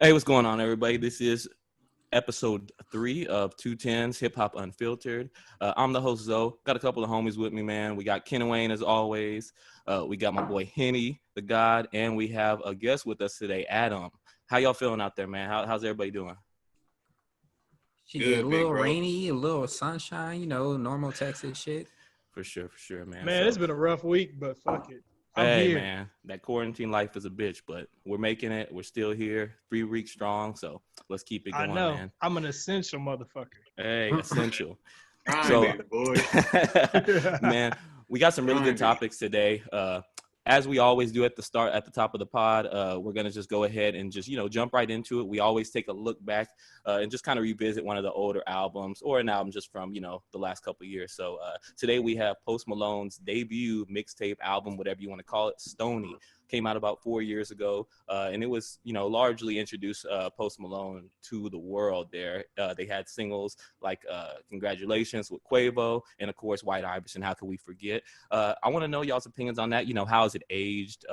Hey, what's going on, everybody? This is episode 3 of 10's Hip Hop Unfiltered. I'm the host, Zoe. Got a couple of homies with me, man. We got Kehlani as always. We got my boy Henny, the God, and we have a guest with us today, Adam. How y'all feeling out there, man? How's everybody doing? Good, a little rainy, a little sunshine, normal Texas shit. For sure, man. Man, it's been a rough week, but fuck it. I'm hey, here. Man, that quarantine life is a bitch, but we're making it. We're still here, 3 weeks strong, so let's keep it going, man. I'm an essential motherfucker. Hey, essential. So, boy. Man, we got some really good topics today. As we always do at the top of the pod, we're going to just go ahead and just, jump right into it. We always take a look back and just kind of revisit one of the older albums or an album just from, the last couple of years. So today we have Post Malone's debut mixtape album, whatever you want to call it, Stoney. Came out about 4 years ago, and it was, largely introduced Post Malone to the world there. They had singles like Congratulations with Quavo, and of course, White Iverson, how could we forget? I want to know y'all's opinions on that. How has it aged?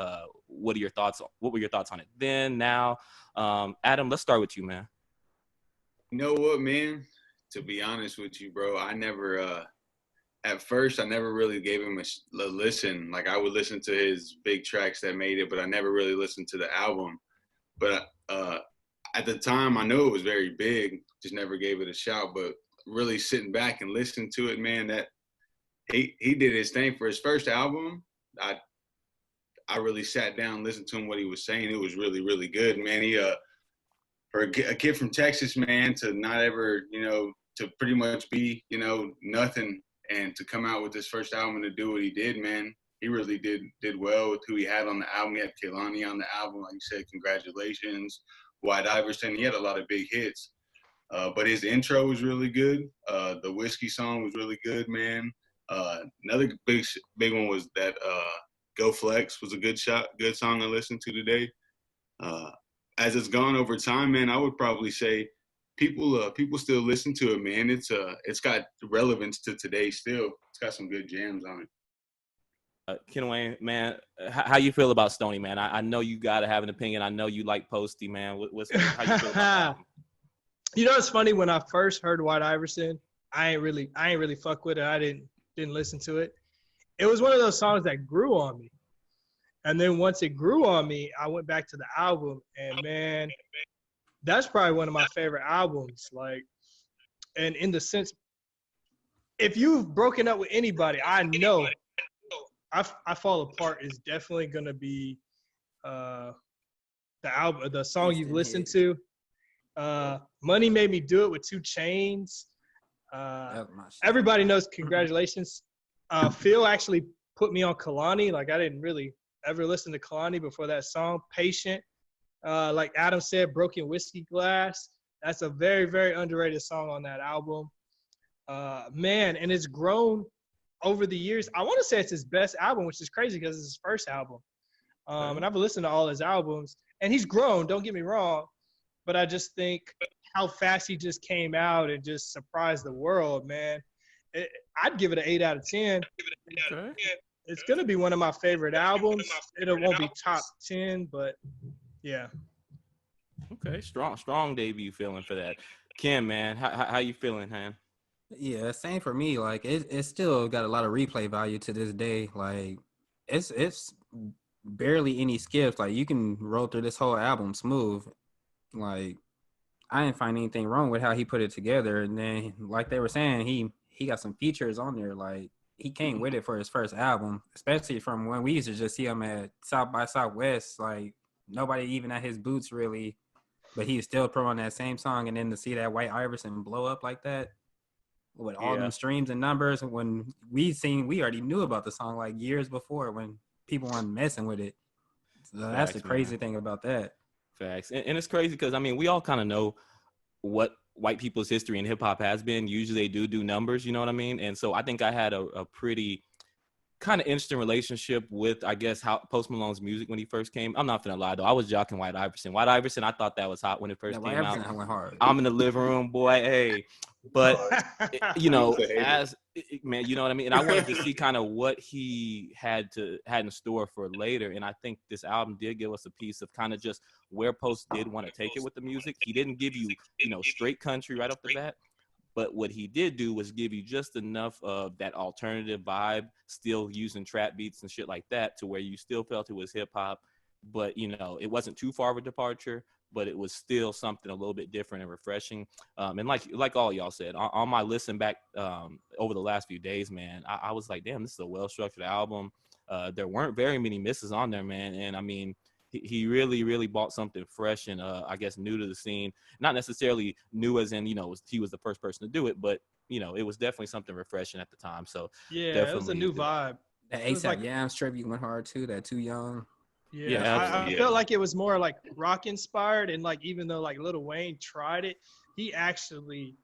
What were your thoughts on it then, now? Adam, let's start with you, man. You know what, man? To be honest with you, bro, I never... At first, I never really gave him a listen. Like, I would listen to his big tracks that made it, but I never really listened to the album. But at the time, I knew it was very big, just never gave it a shout. But really sitting back and listening to it, man, that he did his thing for his first album. I really sat down and listened to him, what he was saying. It was really, really good, man. He for a kid from Texas, man, to not ever, to pretty much be, nothing. And to come out with this first album and to do what he did, man, he really did well with who he had on the album. He had Kehlani on the album, like you said, Congratulations, White Iverson. He had a lot of big hits. But his intro was really good. The Whiskey song was really good, man. Another big one was that Go Flex was a good song to listen to today. As it's gone over time, man, I would probably say people still listen to it, man. It's got relevance to today still. It's got some good jams on it. Kehlani, man, how you feel about Stoney, man? I know you gotta have an opinion. I know you like Posty, man. How you feel about that? It's funny, when I first heard White Iverson, I ain't really fuck with it. I didn't listen to it. It was one of those songs that grew on me. And then once it grew on me, I went back to the album, and man, that's probably one of my favorite albums. Like, and in the sense, if you've broken up with anybody, I know I Fall Apart is definitely going to be the song you've listened to. Money Made Me Do It with 2 Chainz. Everybody knows Congratulations. Phil actually put me on Kehlani. Like, I didn't really ever listen to Kehlani before that song. Patient. Like Adam said, Broken Whiskey Glass. That's a very, very underrated song on that album. Man, and it's grown over the years. I want to say it's his best album, which is crazy because it's his first album. And I've listened to all his albums, and he's grown, don't get me wrong, but I just think how fast he just came out and just surprised the world, man. I'd give it an 8 out of 10. Okay. It's going to be one of my favorite albums. It won't be top 10, but yeah. Okay, strong debut feeling for that. Kim, man, how you feeling, man? Yeah, same for me. Like, it's still got a lot of replay value to this day. Like, it's barely any skips. Like, you can roll through this whole album smooth. Like, I didn't find anything wrong with how he put it together. And then, like they were saying, he got some features on there. Like, he came with it for his first album, especially from when we used to just see him at South by Southwest. Like, nobody even at his boots really, but he was still throwing that same song. And then to see that White Iverson blow up like that with all them streams and numbers, when we already knew about the song like years before when people weren't messing with it. So that's the crazy thing about that. Facts. And it's crazy because, I mean, we all kind of know what white people's history in hip hop has been. Usually they do numbers, you know what I mean? And so I think I had a pretty kind of interesting relationship with, I guess, how Post Malone's music when he first came. I'm not gonna lie though, I was jocking White Iverson. White Iverson, I thought that was hot when it first came out. Went hard. I'm in the living room, boy. Hey, but Man, you know what I mean? And I wanted to see kind of what he had in store for later. And I think this album did give us a piece of kind of just where Post did want to take it with the music. He didn't give you, straight country right off the bat. But what he did do was give you just enough of that alternative vibe, still using trap beats and shit like that, to where you still felt it was hip hop, but it wasn't too far of a departure, but it was still something a little bit different and refreshing. And like all y'all said, on my listen back over the last few days, man, I was like, damn, this is a well structured album. There weren't very many misses on there, man, and I mean, he really, really bought something fresh and I guess new to the scene. Not necessarily new as in, he was the first person to do it, but it was definitely something refreshing at the time. So yeah, definitely it was a new vibe. That It was ASAP like, Yams tribute went hard too. That Too Young. yeah, absolutely. I felt like it was more like rock inspired, and like even though like Lil Wayne tried it, he actually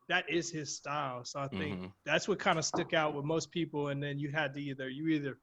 that is his style. So I think that's what kind of stuck out with most people. And then you had to either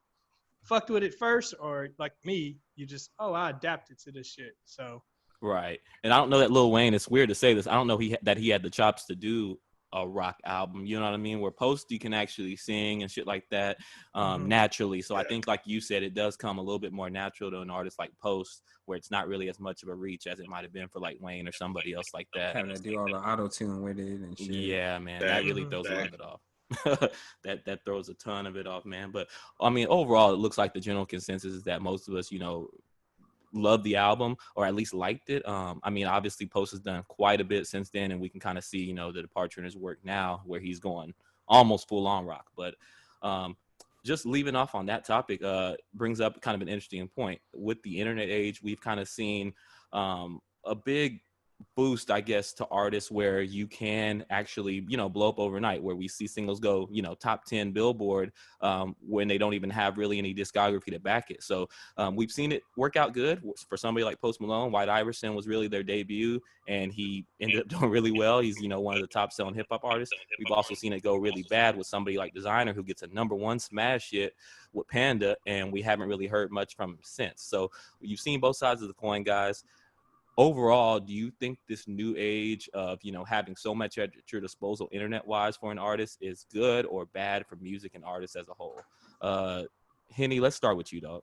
fucked with it first, or like me, you just I adapted to this shit. So Right. And I don't know that Lil Wayne, it's weird to say this, I don't know that he had the chops to do a rock album, you know what I mean, where Posty can actually sing and shit like that naturally. So I think, like you said, it does come a little bit more natural to an artist like Post, where it's not really as much of a reach as it might have been for like Wayne or somebody else like that. Having to do all the auto tune with it and shit. Yeah, man, that really throws a lot of it off. that throws a ton of it off, man. But I mean, overall, it looks like the general consensus is that most of us, loved the album, or at least liked it. I mean, obviously Post has done quite a bit since then, and we can kind of see, the departure in his work now, where he's going almost full on rock. But just leaving off on that topic brings up kind of an interesting point. With the internet age, we've kind of seen a big boost, I guess, to artists where you can actually, blow up overnight, where we see singles go, top 10 Billboard when they don't even have really any discography to back it. So we've seen it work out good for somebody like Post Malone. White Iverson was really their debut, and he ended up doing really well. He's, one of the top selling hip hop artists. We've also seen it go really bad with somebody like Designer, who gets a #1 smash hit with Panda, and we haven't really heard much from him since. So you've seen both sides of the coin, guys. Overall, do you think this new age of, having so much at your disposal internet-wise for an artist is good or bad for music and artists as a whole? Henny, let's start with you, dog.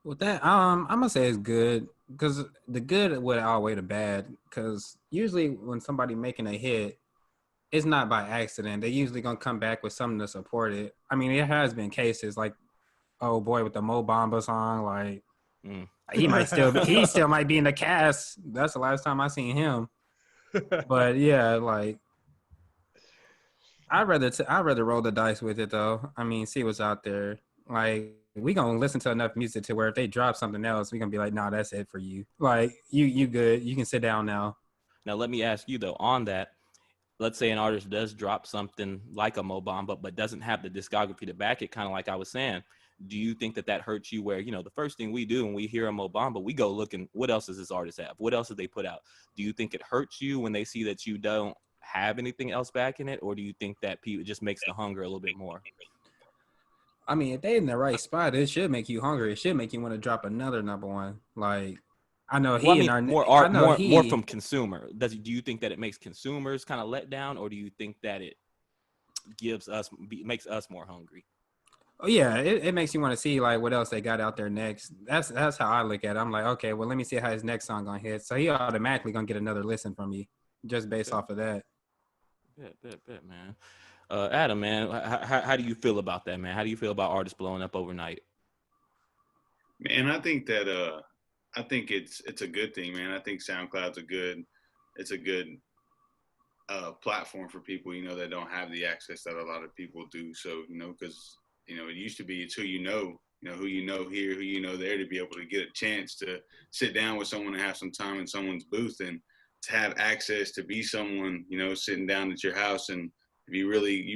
With that, I'm gonna say it's good, because the good would outweigh the bad. Because usually when somebody making a hit, it's not by accident. They usually gonna come back with something to support it. I mean, it has been cases like, oh boy, with the Mo Bamba song, like. He still might be in the cast. That's the last time I seen him. But yeah, like I'd rather roll the dice with it though. I mean, see what's out there. Like, we gonna listen to enough music to where if they drop something else, we gonna be like, nah, that's it for you. Like, you good. You can sit down now. Now let me ask you though, on that, let's say an artist does drop something like a Mo Bamba, but doesn't have the discography to back it, kind of like I was saying. Do you think that hurts you, where, the first thing we do when we hear a Mo Bamba, we go looking, what else does this artist have? What else did they put out? Do you think it hurts you when they see that you don't have anything else backing it? Or do you think that it just makes the hunger a little bit more? I mean, if they in the right spot, it should make you hungry. It should make you want to drop another #1. Like, I know more from consumer. Do you think that it makes consumers kind of let down, or do you think that it makes us more hungry? Oh yeah, it makes you want to see like what else they got out there next. That's how I look at it. I'm like, okay, well, let me see how his next song gonna hit. So he automatically gonna get another listen from me just based off of that. Bet, man. Adam, man, how do you feel about that, man? How do you feel about artists blowing up overnight? Man, I think that I think it's a good thing, man. I think SoundCloud's a good platform for people, that don't have the access that a lot of people do. So, because it used to be it's who you know here, who you know there, to be able to get a chance to sit down with someone and have some time in someone's booth, and to have access to be someone, sitting down at your house. And if you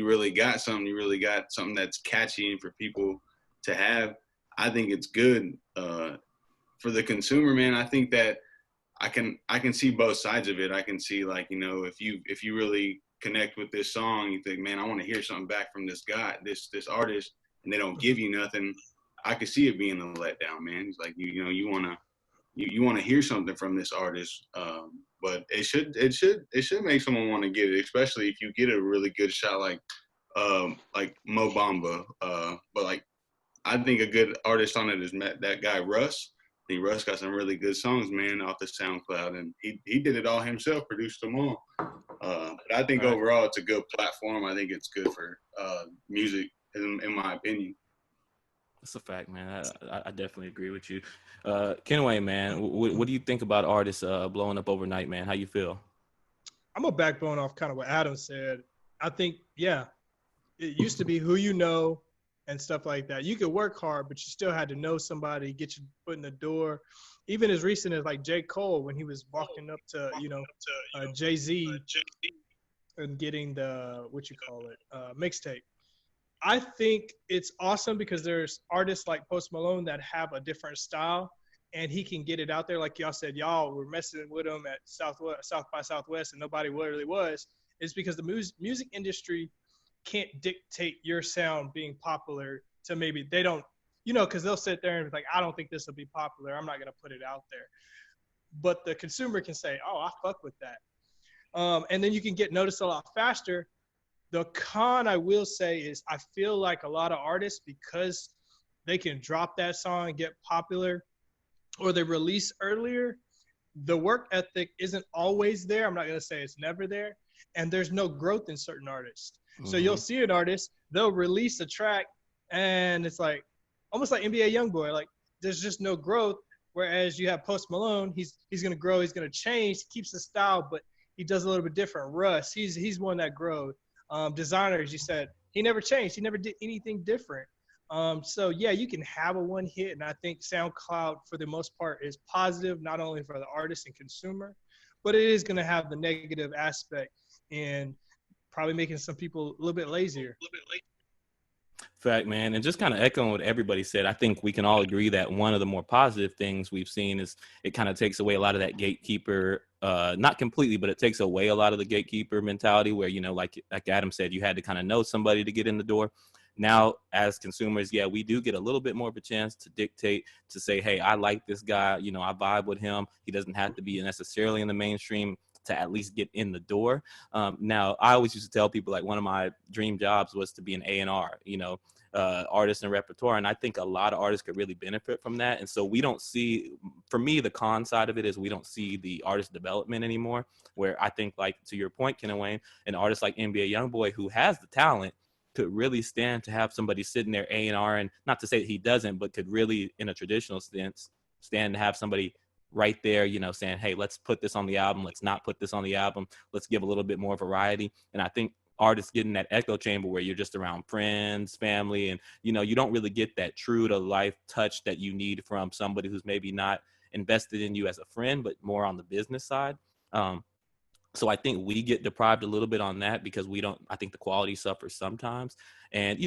really got something that's catchy and for people to have, I think it's good for the consumer, man. I think that I can see both sides of it. I can see, like, if you really connect with this song, you think, man, I want to hear something back from this guy, this artist, and they don't give you nothing. I could see it being a letdown, man. It's like, you want to hear something from this artist, but it should make someone want to get it, especially if you get a really good shot like like Mo Bamba. But like I think a good artist on it is that guy Russ. I think Russ got some really good songs, man, off the SoundCloud, and he did it all himself, produced them all. But I think overall it's a good platform. I think it's good for music, in my opinion. That's a fact, man. I definitely agree with you. Kenway, man, what do you think about artists blowing up overnight, man? How you feel? I'm a backbone off kind of what Adam said. I think, yeah, it used to be who you know and stuff like that. You could work hard, but you still had to know somebody, get your foot in the door. Even as recent as like J. Cole, when he was walking up to, Jay-Z and getting the, mixtape. I think it's awesome because there's artists like Post Malone that have a different style, and he can get it out there. Like y'all said, y'all were messing with him at South by Southwest, and nobody really was. It's because the music industry can't dictate your sound being popular to maybe they don't, because they'll sit there and be like, I don't think this will be popular. I'm not going to put it out there. But the consumer can say, oh, I fuck with that. And then you can get noticed a lot faster. The con I will say is I feel like a lot of artists, because they can drop that song and get popular or they release earlier, the work ethic isn't always there. I'm not going to say it's never there. And there's no growth in certain artists. So you'll see an artist, they'll release a track and it's like almost like NBA Youngboy. Like there's just no growth. Whereas you have Post Malone, he's going to grow, he's going to change, he keeps the style, but he does a little bit different. Russ, he's one that grows. Designers, you said, he never changed. He never did anything different. So yeah, you can have a one hit. And I think SoundCloud for the most part is positive, not only for the artist and consumer, but it is going to have the negative aspect in probably making some people a little bit lazier. Fact, man. And just kind of echoing what everybody said, I think we can all agree that one of the more positive things we've seen is it kind of takes away a lot of that gatekeeper, not completely, but it takes away a lot of the gatekeeper mentality where, like Adam said, you had to kind of know somebody to get in the door. Now, as consumers, yeah, we do get a little bit more of a chance to dictate, to say, hey, I like this guy, I vibe with him. He doesn't have to be necessarily in the mainstream to at least get in the door. Now, I always used to tell people, like, one of my dream jobs was to be an A&R, artist and repertoire. And I think a lot of artists could really benefit from that. And so we don't see, for me, the con side of it is we don't see the artist development anymore, where I think, like, to your point, Ken and Wayne, an artist like NBA Youngboy who has the talent could really stand to have somebody sitting there A&R, and not to say that he doesn't, but could really, in a traditional sense, stand to have somebody right there, saying, hey, let's put this on the album. Let's not put this on the album. Let's give a little bit more variety. And I think artists get in that echo chamber where you're just around friends, family, and, you don't really get that true to life touch that you need from somebody who's maybe not invested in you as a friend, but more on the business side. So I think we get deprived a little bit on that because I think the quality suffers sometimes. And,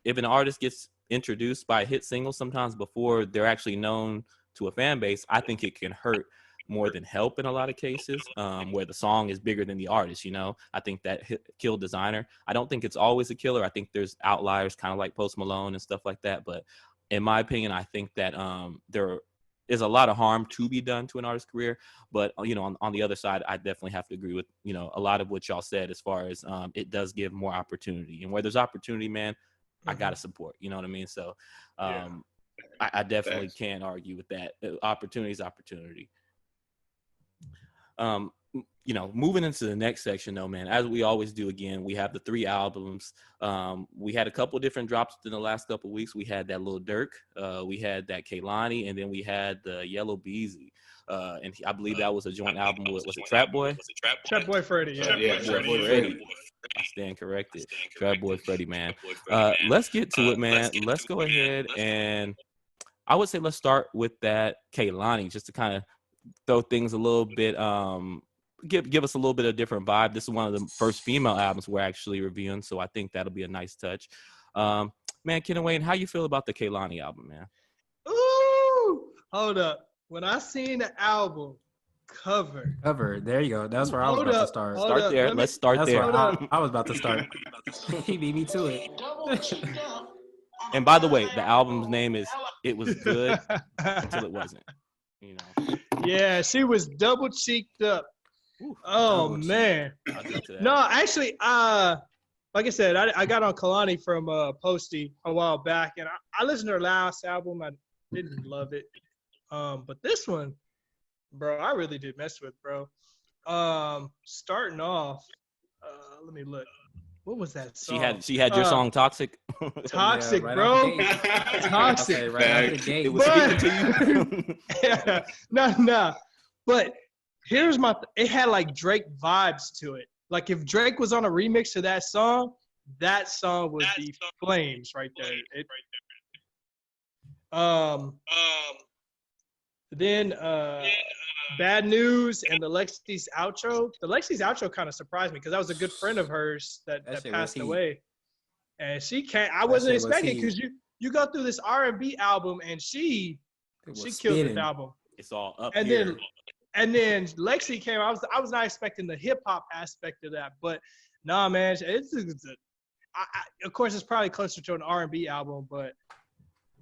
if an artist gets introduced by a hit single sometimes before they're actually known to a fan base, I think it can hurt more than help in a lot of cases, where the song is bigger than the artist. I think that killed Designer. I don't think it's always a killer. I think there's outliers kind of like Post Malone and stuff like that. But in my opinion, I think that there is a lot of harm to be done to an artist's career. But, on the other side, I definitely have to agree with, a lot of what y'all said as far as it does give more opportunity. And where there's opportunity, man, I got to support. You know what I mean? So I definitely can't argue with that. Opportunity is opportunity. Moving into the next section, though, man, as we always do, again, we have the 3 albums. We had a couple different drops in the last couple of weeks. We had that little Durk, we had that Kehlani, and then we had the Yellow Beezy. And I believe that was a joint album with, was it Trap Boy? Trap Boy Freddy, yeah. Trap Boy Freddy. I stand corrected. Trap Boy Freddy, man. Let's get to it, man. Let's go ahead and I would say let's start with that Kehlani, just to kind of throw things a little bit, give us a little bit of different vibe. This is one of the first female albums we're actually reviewing, so I think that'll be a nice touch. Man, Ken and Wayne, how you feel about the Kehlani album, man? Ooh, hold up. When I seen the album cover, there you go. That's where I was about to start. Start there. Let's start there. I was about to start. He beat me to it. And by the way, the album's name is It Was Good Until It Wasn't. Yeah, she was double cheeked up. Oh man. No, actually, like I said, I got on Kehlani from Posty a while back, and I listened to her last album. I didn't love it, but this one, bro, I really did mess with, bro. Starting off, let me look. What was that song? She had your song Toxic. Toxic, Yeah, right bro. out the gate. Toxic. Okay, right out the gate. It was speaking to you. Yeah, no. But here's it had like Drake vibes to it. Like if Drake was on a remix to that song would be flames right there. Then Bad News and the Lexi's outro. The Lexi's outro kind of surprised me because that was a good friend of hers that passed away. And she can't. I wasn't expecting because you go through this R&B album and she killed the album. It's all up and here. And then Lexi came. I was not expecting the hip hop aspect of that, but nah, man, of course it's probably closer to an R&B album, but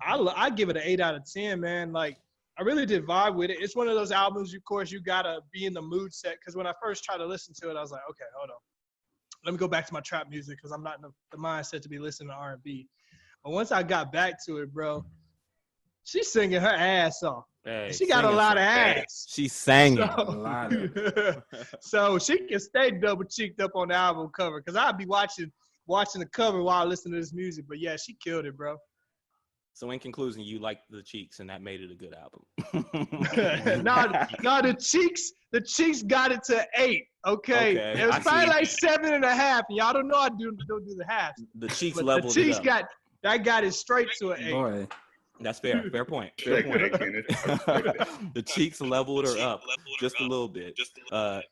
I give it an 8 out of 10, man. Like I really did vibe with it. It's one of those albums, of course, you gotta be in the mood set. Because when I first tried to listen to it, I was like, okay, hold on, let me go back to my trap music because I'm not in the mindset to be listening to R&B. But once I got back to it, bro, she's singing her ass off. Hey, she got a lot of ass. She's singing a lot of so she can stay double cheeked up on the album cover because I'd be watching the cover while I listen to this music. But yeah, she killed it, bro. So in conclusion, you liked the Cheeks and that made it a good album. no, the Cheeks got it to 8. Okay. It was probably like 7.5. Y'all don't know I don't do the half. The Cheeks but leveled the Cheeks it up. got it straight to an 8. Boy. That's fair. Fair point. The Cheeks leveled her up just a little bit.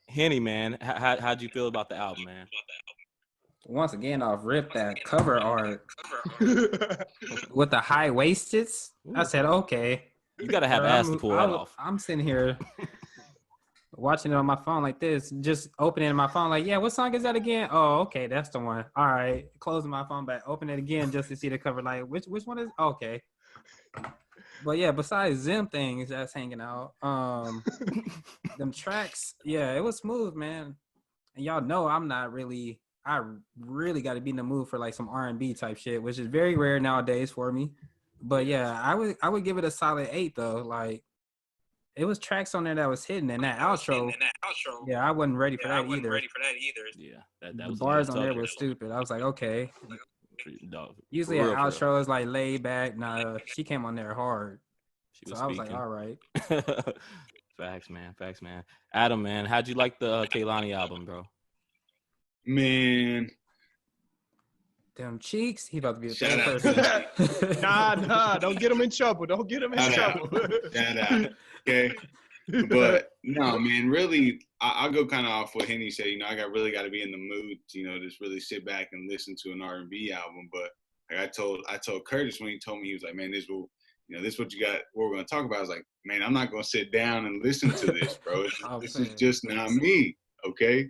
Henny, man, how'd you feel about the album, man? Once again, off rip, that cover art with the high waisted. I said, okay. You gotta have ass to pull that off. I'm sitting here watching it on my phone like this, just opening my phone like, yeah, what song is that again? Oh, okay, that's the one. All right, closing my phone back, open it again just to see the cover. Like, which one is? Okay. But yeah, besides them things that's hanging out, them tracks, yeah, it was smooth, man. And y'all know I really got to be in the mood for like some R&B type shit, which is very rare nowadays for me. But yeah, I would give it a solid 8 though. Like it was tracks on there that was hidden, and that outro. Yeah, I wasn't ready for that either. Yeah, that was the bars on there were stupid. I was like, okay. Usually an outro is like laid back. Nah, she came on there hard. I was like, all right. Facts, man. Adam, man, how'd you like the Kehlani album, bro? Man. Them Cheeks. He about to be the third person. Nah. Don't get him in trouble. Trouble. Shout out. Okay. But no, man, really, I'll go kind of off what Henny said. I really got to be in the mood, just really sit back and listen to an R&B album. But like I told Curtis when he told me, he was like, man, this is what you got. What we're gonna talk about. I was like, man, I'm not gonna sit down and listen to this, bro. This is just not me, okay?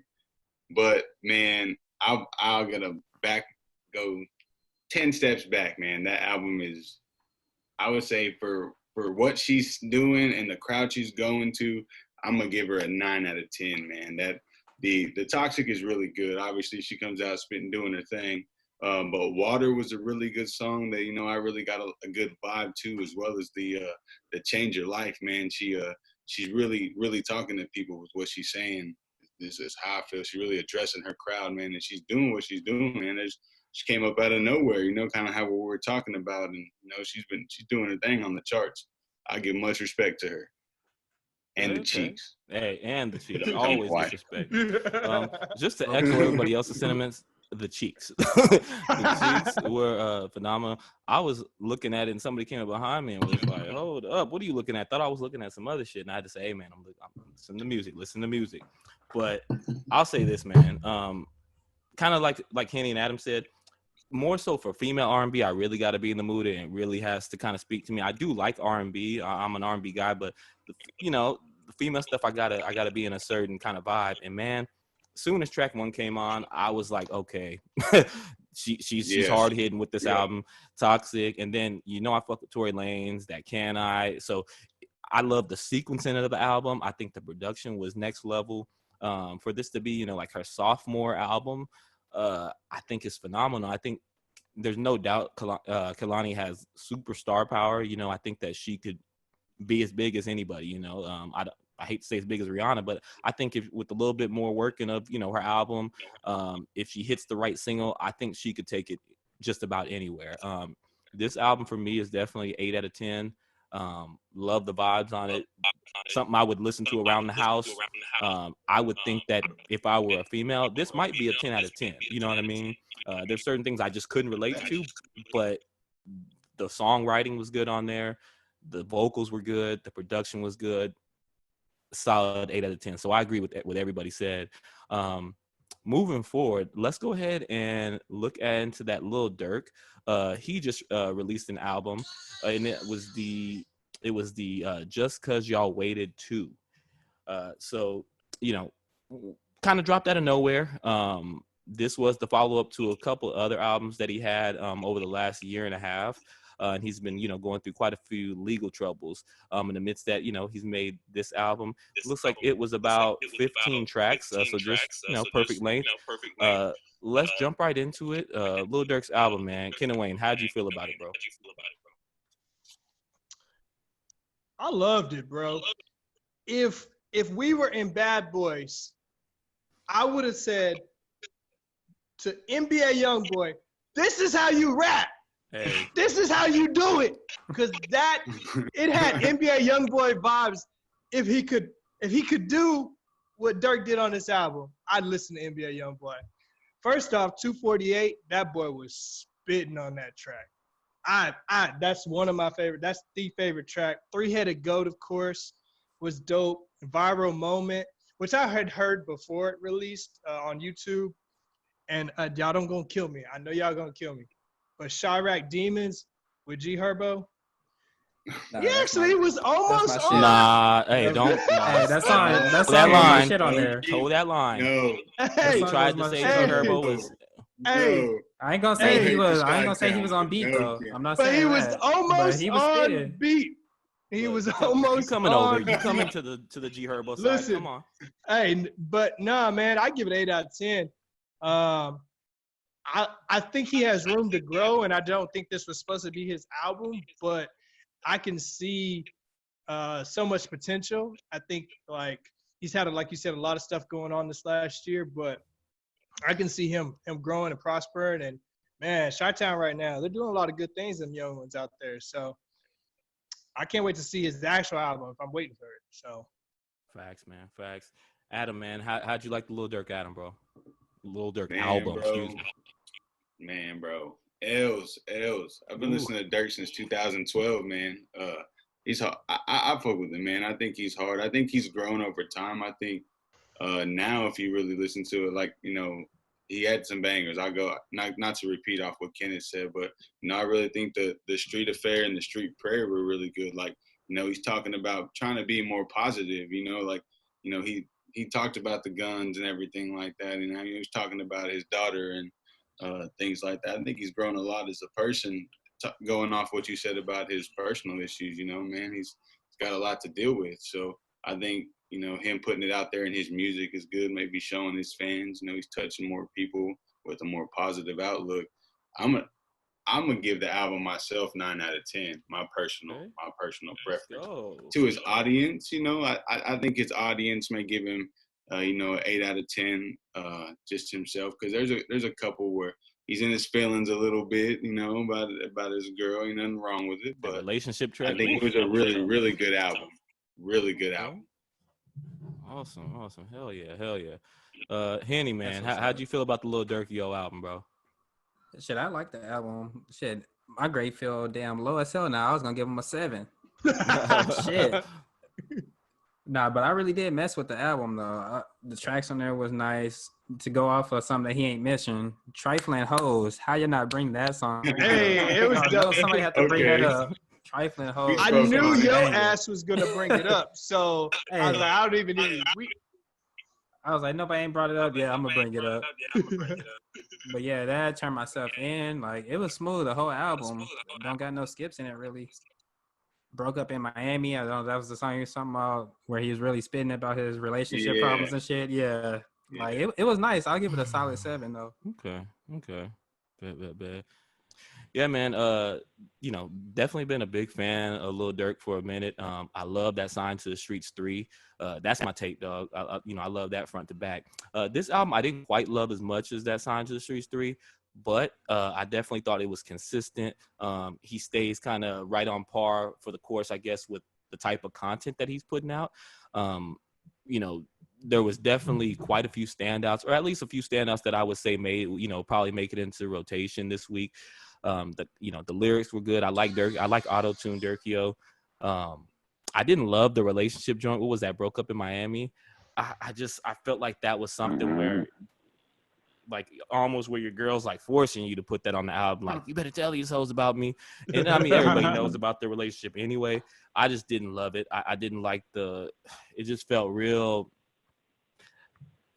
But man, I'll go 10 steps back, man. That album is, I would say, for what she's doing and the crowd she's going to, I'm gonna give her a 9 out of 10, man. That the Toxic is really good. Obviously, she comes out spitting, doing her thing. But Water was a really good song that I really got a good vibe to, as well as the Change Your Life, man. She's really talking to people with what she's saying. This is how I feel. She's really addressing her crowd, man, and she's doing what she's doing, man. She came up out of nowhere, kind of how we were talking about, and she's doing her thing on the charts. I give much respect to her. And the Cheeks. Hey, and the Cheeks. Always disrespect. Just to echo everybody else's sentiments, the Cheeks. The Cheeks were phenomenal. I was looking at it, and somebody came up behind me and was like, hold up, what are you looking at? Thought I was looking at some other shit. And I had to say, hey, man, I'm listening to music. But I'll say this, man. Kind of like Henny and Adam said, more so for female R&B, I really got to be in the mood, and it really has to kind of speak to me. I do like R&B. I'm an R&B guy, but the female stuff, I gotta be in a certain kind of vibe. And man, soon as track 1 came on, I was like, okay, she's hard hitting with this album, Toxic. And then I fuck with Tory Lanez, that Can I. So I love the sequencing of the album. I think the production was next level. For this to be like her sophomore album, I think is phenomenal. I think there's no doubt Kehlani has superstar power. You know, I think that she could be as big as anybody. You know, I hate to say as big as Rihanna, but I think if with a little bit more working of, you know, her album, if she hits the right single, I think she could take it just about anywhere. This album for me is definitely 8 out of 10. Love the vibes on it. Something I would listen to around the house. I would think that if I were a female, this might be a 10 out of 10. You know what I mean? There's certain things I just couldn't relate to, but the songwriting was good on there. The vocals were good. The production was good. Solid 8 out of 10. So I agree with what everybody said. Moving forward, let's go ahead and look into that Lil Durk. He just released an album, and it was the Just Cause Y'all Waited 2. So, you know, kind of dropped out of nowhere. This was the follow-up to a couple other albums that he had over the last year and a half. And he's been, you know, going through quite a few legal troubles. In the midst that, you know, he's made this album. It looks like it was about 15 tracks, so just, you know, perfect length. Let's jump right into it. Lil Durk's album, man. Ken and Wayne, how'd you feel about it, bro? I loved it, bro. If we were in Bad Boys, I would have said to NBA YoungBoy, "This is how you rap. Hey. This is how you do it." Because it had NBA YoungBoy vibes. If he could do what Durk did on this album, I'd listen to NBA YoungBoy. First off, 248, that boy was spitting on that track. That's one of my favorite. That's the favorite track. Three-Headed Goat, of course, was dope. Viral Moment, which I had heard before it released on YouTube. And y'all don't gonna kill me. I know y'all gonna kill me. But Chirac Demons with G Herbo. Nah, He actually was almost on. Nah, hey, don't. Hey, that's on. That's that on line. shit on there. Hold that line. No. Hey, He tried to say G Herbo was. Hey. No. I ain't gonna say Hey, he was. I ain't gonna say he was on beat though. I'm not But saying he was that. almost But he was on spitting. beat. He was You almost coming on over. You beat. coming to the G Herbo side. Listen. Come on. Hey, but nah, man, I give it 8 out of 10. I think he has room to grow, and I don't think this was supposed to be his album, but I can see so much potential. I think like he's had, like you said, a lot of stuff going on this last year, but I can see him growing and prospering. And man, Chi-Town right now, they're doing a lot of good things, them young ones out there. So I can't wait to see his actual album if I'm waiting for it. So Facts, man. Facts. Adam, man, how'd you like the Lil Durk album, bro? Lil Durk Man, album, bro. excuse me. Man, bro. L's. I've been listening to Durk since 2012, man. He's hard. I fuck with him, man. I think he's hard. I think he's grown over time. I think now if you really listen to it, like, you know, he had some bangers. I go not to repeat off what Kenneth said, but you know, I really think the Street Affair and the Street Prayer were really good. Like, you know, he's talking about trying to be more positive, you know, like, you know, he talked about the guns and everything like that, and he was talking about his daughter and things like that. I think he's grown a lot as a person, going off what you said about his personal issues, you know, man, he's got a lot to deal with. So I think, you know, him putting it out there in his music is good, maybe showing his fans, you know, he's touching more people with a more positive outlook. I'm gonna give the album myself 9 out of 10, my personal preference. To his audience, you know, I think his audience may give him you know, 8 out of 10, just himself, because there's a couple where he's in his feelings a little bit, you know, about his girl. Ain't nothing wrong with it, but the relationship track. I think it was a really good album. Really good album. Awesome. Hell yeah. Henny, man, how'd you feel about the Lil Durk Yo album, bro? Shit, I like the album. Shit, my grade feel damn low as hell now. I was gonna give him a 7. Shit. Nah, but I really did mess with the album though. The tracks on there was nice. To go off of something that he ain't mentioned, Trifling Hoes. How you not bring that song? Hey, it was dope. Somebody had to bring that up. Trifling Hoes. I knew your ass was gonna bring it up, so hey. I was like, I don't even need. I was like, nobody ain't brought it up. Yeah, I'm gonna bring it up. But yeah, that turned myself in. Like, it was smooth. The whole album don't got no skips in it really. Broke Up in Miami. I don't know, that was the song he was talking about where he was really spitting about his relationship problems and shit. Yeah. Yeah. Like it was nice. I'll give it a solid 7 though. Okay. Bad. Yeah, man. Definitely been a big fan of Lil Durk for a minute. I love that Sign to the Streets 3. That's my tape, dog. I love that front to back. This album I didn't quite love as much as that Sign to the Streets 3, but I definitely thought it was consistent. He stays kind of right on par for the course, I guess, with the type of content that he's putting out. There was definitely quite a few standouts, or at least a few standouts that I would say probably make it into rotation this week. The lyrics were good. I like Durk. I like auto-tune Durkio. I didn't love the relationship joint. What was that? Broke Up in Miami. I felt like that was something where, like, almost where your girl's like forcing you to put that on the album. Like, you better tell these hoes about me. And I mean, everybody knows about their relationship anyway. I just didn't love it. I didn't like it just felt real.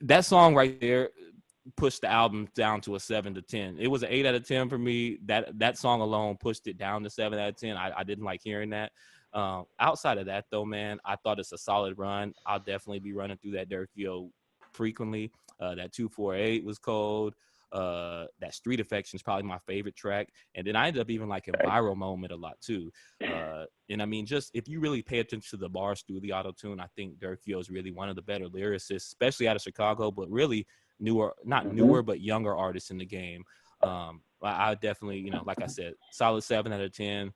That song right there pushed the album down to a 7 to 10. It was an 8 out of 10 for me. That song alone pushed it down to 7 out of 10. I didn't like hearing that. Outside of that, though, man, I thought it's a solid run. I'll definitely be running through that Durkio frequently. That 248 was cold. That Street Affection is probably my favorite track. And then I ended up even liking Viral Moment a lot, too. And I mean, just if you really pay attention to the bars through the auto-tune, I think Durkio is really one of the better lyricists, especially out of Chicago, but really not newer, but younger artists in the game. I definitely, like I said, solid 7 out of 10.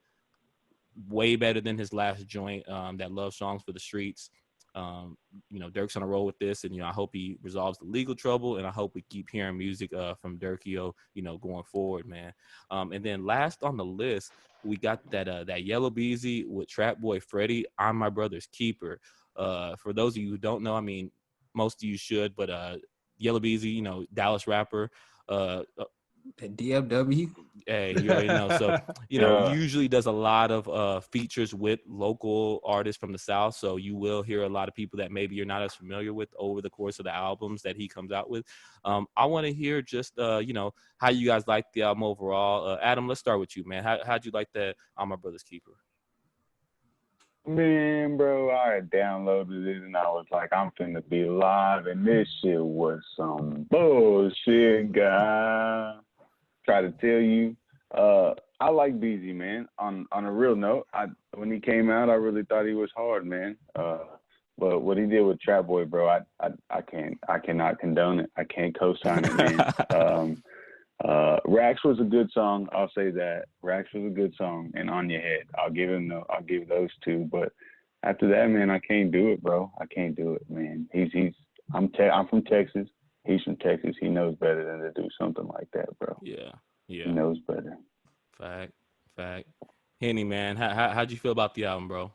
Way better than his last joint, that Love Songs for the Streets. Durk's on a roll with this, and I hope he resolves the legal trouble, and I hope we keep hearing music from Durkio, going forward, man. And then last on the list, we got that Yellow Beezy with Trap Boy Freddy, I'm My Brother's Keeper. For those of you who don't know, I mean, most of you should, but Yellow Beezy, Dallas rapper. DFW. Hey, you already know. So, usually does a lot of features with local artists from the South. So you will hear a lot of people that maybe you're not as familiar with over the course of the albums that he comes out with. I want to hear just, how you guys like the album overall. Adam, let's start with you, man. How'd you like that I'm My Brother's Keeper? Man, bro, I had downloaded it and I was like, I'm finna be live, and this shit was some bullshit, guy. Try to tell you, I like Beezy, man. On a real note, when he came out, I really thought he was hard, man. But what he did with Trap Boy, bro, I cannot condone it. I can't co-sign it, man. Rax was a good song. I'll say that. Rax was a good song, and On Your Head, I'll give those two. But after that, man, I can't do it, bro. I can't do it, man. I'm from Texas. He's from Texas. He knows better than to do something like that, bro. Yeah. He knows better. Fact. Henny, man, how'd you feel about the album, bro?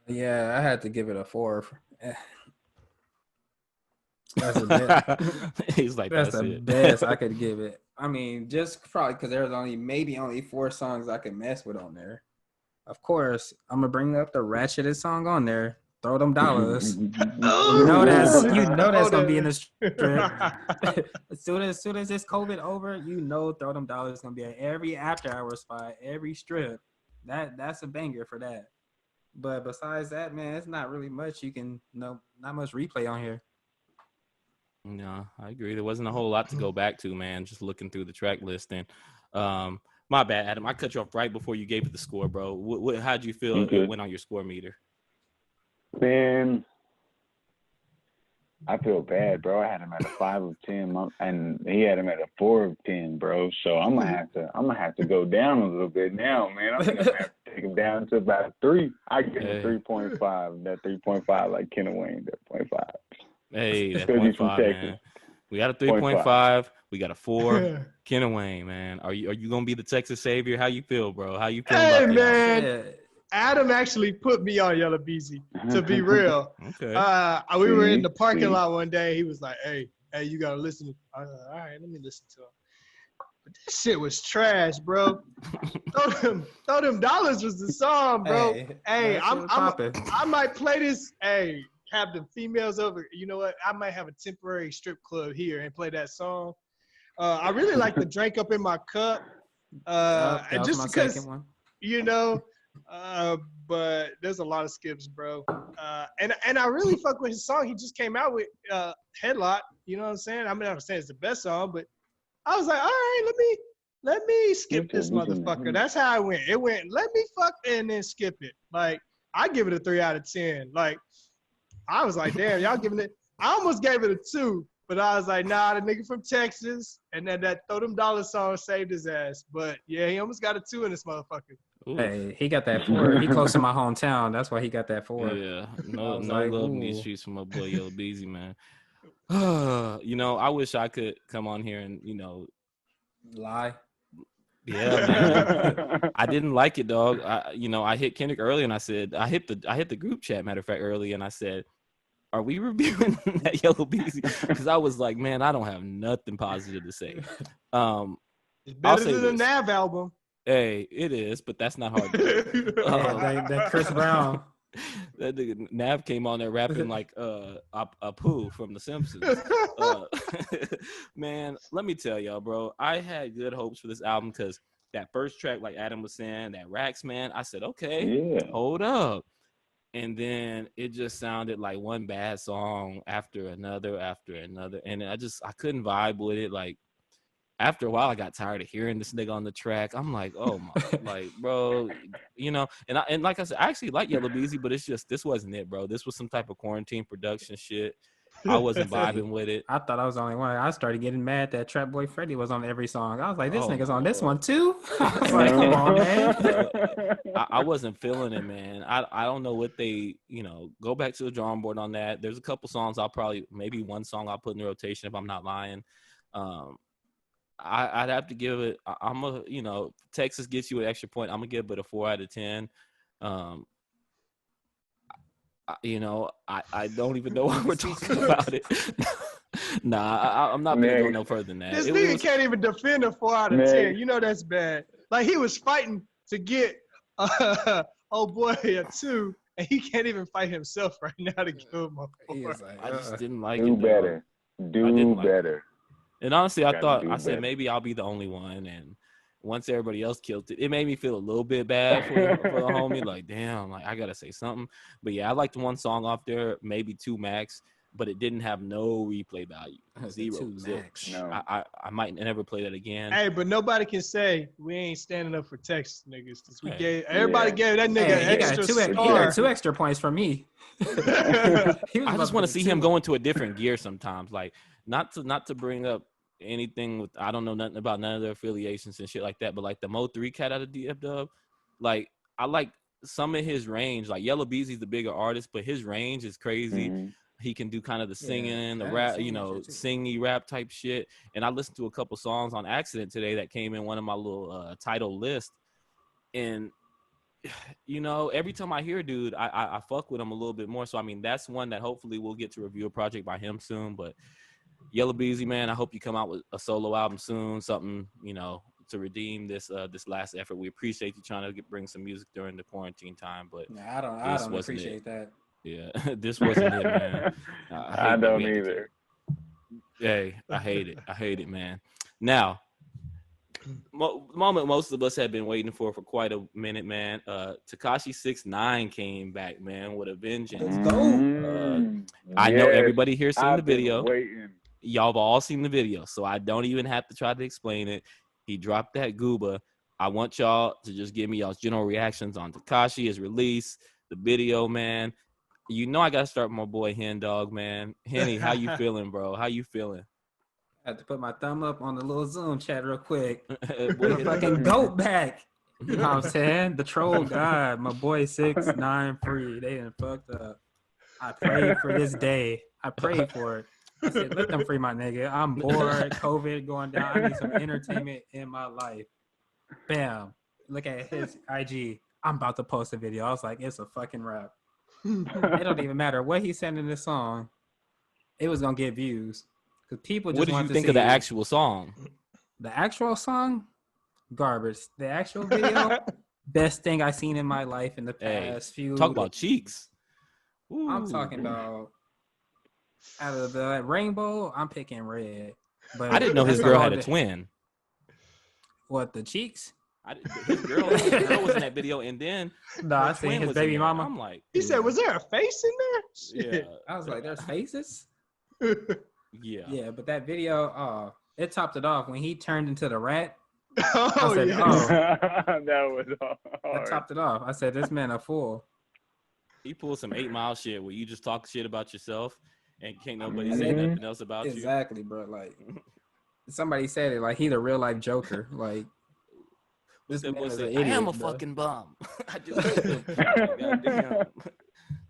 Yeah, I had to give it a 4. That's the best. He's like, that's the best I could give it. I mean, just probably because there's only 4 songs I could mess with on there. Of course, I'm gonna bring up the ratcheted song on there. Throw Them Dollars. You know that's gonna be in the strip. as soon as this COVID over, Throw Them Dollars is gonna be at every after hour spot, every strip. That's a banger for that. But besides that, man, it's not really much not much replay on here. No, I agree. There wasn't a whole lot to go back to, man. Just looking through the track listing. My bad, Adam. I cut you off right before you gave it the score, bro. How'd you feel it went on your score meter? Man, I feel bad, bro. I had him at a 5 of 10, and he had him at a 4 of 10, bro. So I'm gonna have to go down a little bit now, man. I'm gonna have to take him down to about 3. I give him 3.5. That 3.5, like Kenna Wayne, that 0.5. Hey, that 0.5, man. We got a 3.5. We got a 4. Kenna Wayne, man. Are you gonna be the Texas savior? How you feel, bro? How you feel about that? Man. Yeah. Adam actually put me on Yella Beezy, to be real. Okay. We were in the parking lot one day. He was like, hey, you got to listen to I was like, all right, let me listen to him. But this shit was trash, bro. Throw them dollars was the song, bro. Hey, I might play this. Hey, have the females over. You know what? I might have a temporary strip club here and play that song. I really like the Drink Up in My Cup. Just because, But there's a lot of skips, bro. And I really fuck with his song. He just came out with Headlock. You know what I'm saying? I mean, I'm not saying it's the best song, but I was like, all right, let me skip this motherfucker. That's how I went. It went, let me fuck and then skip it. Like, I give it a 3 out of 10. Like, I was like, damn, y'all giving it. I almost gave it a 2, but I was like, nah, the nigga from Texas, and then that Throw Them Dollars song saved his ass. But yeah, he almost got a 2 in this motherfucker. Ooh. Hey, he got that 4. He close to my hometown. That's why he got that 4. Yeah, no like, love in these ooh. streets from my boy Yella Beezy, man. You know, I wish I could come on here and Lie. yeah, man. I didn't like it, dog. I hit Kendrick early, and I said I hit the group chat. Matter of fact, early, and I said, "Are we reviewing that Yellow Beezy?" Because I was like, man, I don't have nothing positive to say. It's better than the Nav album. Hey, it is, but that's not hard to do. That Chris Brown. That nigga Nav came on there rapping like Apu from The Simpsons. Man, let me tell y'all, bro. I had good hopes for this album because that first track, like Adam was saying, that Racks, man, I said, okay, hold up. And then it just sounded like one bad song after another. And I couldn't vibe with it. Like, after a while, I got tired of hearing this nigga on the track. I'm like, oh my, like, bro, and like I said, I actually like Yella Beezy, but it's just, this wasn't it, bro. This was some type of quarantine production shit. I wasn't vibing with it. I thought I was the only one. I started getting mad that Trap Boy Freddy was on every song. I was like, this nigga's on this one too? I was like, come on, man. I wasn't feeling it, man. I don't know what they, go back to the drawing board on that. There's a couple songs maybe one song I'll put in the rotation if I'm not lying. I'd have to give it. Texas gets you an extra point. I'm gonna give it a 4 out of 10. I don't even know why we're talking about it. Nah, I'm not gonna go no further than that. This nigga can't even defend a 4 out of 10. You know that's bad. Like, he was fighting to get old boy a 2, and he can't even fight himself right now to give him a 4. I just didn't like do it. Better. Do better. And honestly, I said maybe I'll be the only one. And once everybody else killed it, it made me feel a little bit bad for the homie. Like, damn, like I gotta say something. But yeah, I liked one song off there, maybe 2 max, but it didn't have no replay value. 0. No. I might never play that again. Hey, but nobody can say we ain't standing up for Texas niggas. Everybody gave that nigga he got 2 extra points from me. I just want to see him go into a different gear sometimes. Like, not to bring up anything with, I don't know nothing about none of their affiliations and shit like that, but like the Mo 3 cat out of DF Dub, like I like some of his range. Like Yella Beezy's the bigger artist, but his range is crazy. Mm-hmm. He can do kind of the singing, the rap, singy rap type shit. And I listened to a couple songs on accident today that came in one of my little title list. And every time I hear dude, I fuck with him a little bit more. So I mean, that's one that hopefully we'll get to review a project by him soon. But Yella Beezy, man, I hope you come out with a solo album soon, something, to redeem this last effort. We appreciate you trying to bring some music during the quarantine time, but I don't appreciate that. Yeah, this wasn't it, man. I don't either. Hey, I hate it, man. Now, moment most of us have been waiting for quite a minute, man. Tekashi 6ix9ine came back, man, with a vengeance. Let's go. I know everybody here seen the video. Waiting. Y'all have all seen the video, so I don't even have to try to explain it. He dropped that Gooba. I want y'all to just give me y'all's general reactions on Tekashi, his release, the video, man. I got to start with my boy Hen Dog, man. Henny, how you feeling, bro? How you feeling? I had to put my thumb up on the little Zoom chat real quick. Boy, fucking goat back. You know what I'm saying? The troll god, my boy 6ix9ine free. They done fucked up. I prayed for this day. I prayed for it. I said, let them free my nigga. I'm bored. COVID going down. I need some entertainment in my life. Bam. Look at his IG. I'm about to post a video. I was like, it's a fucking rap. It don't even matter what he said in this song. It was gonna get views because people just. What did you think of the actual song? The actual song, garbage. The actual video, best thing I seen in my life in the past few. Talk about cheeks. Ooh. I'm talking about out of the rainbow. I'm picking red. But I didn't know his girl had a twin. What, the cheeks? His girl was in that video, and then No, I seen his baby mama. I'm like, He said, "Was there a face in there?" yeah, I was like, there's faces. yeah. Yeah, but that video, it topped it off when he turned into the rat. Oh, I said, yeah. oh, That was that hard. topped it off. I said, this man a fool. He pulled some 8 Mile shit where you just talk shit about yourself and can't nobody say nothing else about you. Exactly, bro. Like somebody said it, like he the real life Joker. Like this man is an idiot. I am a bro. fucking bum. I just goddamn.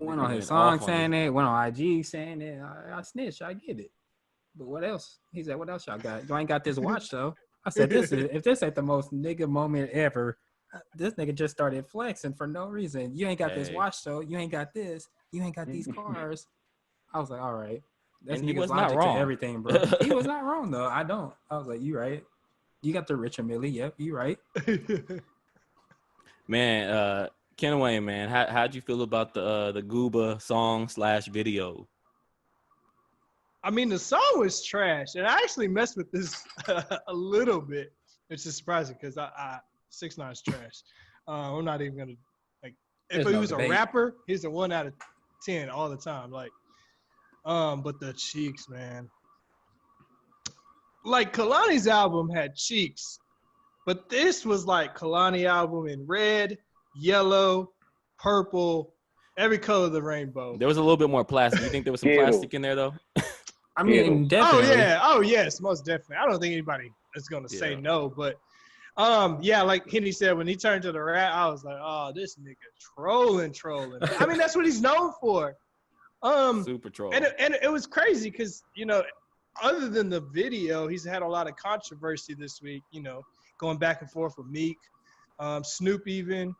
Went on his song saying it, went on IG saying it. I snitched, I get it. But what else? He said, what else y'all got? You ain't got this watch though. I said, if this ain't the most nigga moment ever, this nigga just started flexing for no reason. You ain't got this watch though. You ain't got this. You ain't got these cars. I was like, all right. That's And he nigga's was not logic wrong. to everything, bro. He was not wrong though. I don't. I was like, you right. You got the Richard Millie. Yep, you right. Man, Kenway, man, how'd you feel about the Gooba song / video? I mean, the song was trash, and I actually messed with this a little bit, which is surprising because I 6ix9ine is trash. I'm not even gonna like. If There's he no was debate. a rapper, he's a 1 out of 10 all the time. Like, but the cheeks, man. Like Kehlani's album had cheeks, but this was like Kehlani album in red, yellow, purple, every color of the rainbow. There was a little bit more plastic. You think there was some plastic in there though? I mean, definitely. Oh yeah, oh yes, most definitely. I don't think anybody is gonna say no, but yeah, like Henry said, when he turned to the rat, I was like, oh, this nigga trolling. I mean, that's what he's known for. Super troll. And it was crazy because, you know, other than the video, he's had a lot of controversy this week, you know, going back and forth with Meek, Snoop even.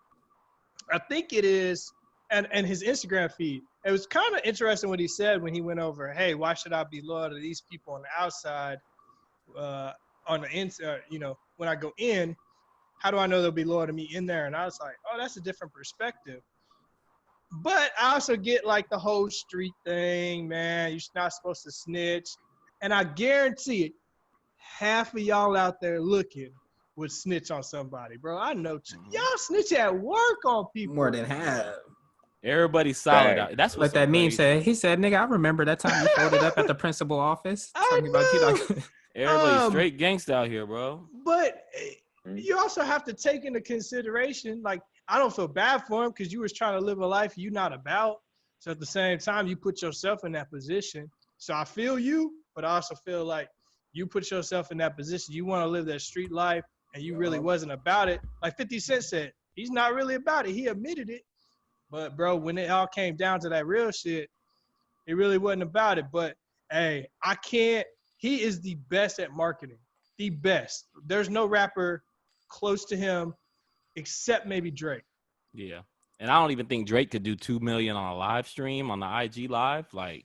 I think it is, and his Instagram feed. It was kind of interesting what he said when he went over, hey, why should I be loyal to these people on the outside, on the inside, you know, when I go in, how do I know they'll be loyal to me in there? And I was like, oh, that's a different perspective. But I also get like the whole street thing, man. You're not supposed to snitch. And I guarantee it, half of y'all out there looking would snitch on somebody, bro. I know y'all snitch at work on people. More than half. Everybody's solid out. That's what Like that meme said. He said, nigga, I remember that time you folded up at the principal office. Talking about you like everybody's straight gangsta out here, bro. But you also have to take into consideration, like, I don't feel bad for him because you was trying to live a life you not about. So at the same time, you put yourself in that position. So I feel you, but I also feel like you put yourself in that position. You want to live that street life, and you really wasn't about it. Like 50 Cent said, he's not really about it. He admitted it. But, bro, when it all came down to that real shit, he really wasn't about it. But, hey, I can't – he is the best at marketing, the best. There's no rapper close to him except maybe Drake. Yeah. And I don't even think Drake could do 2 million on a live stream on the IG live. Like,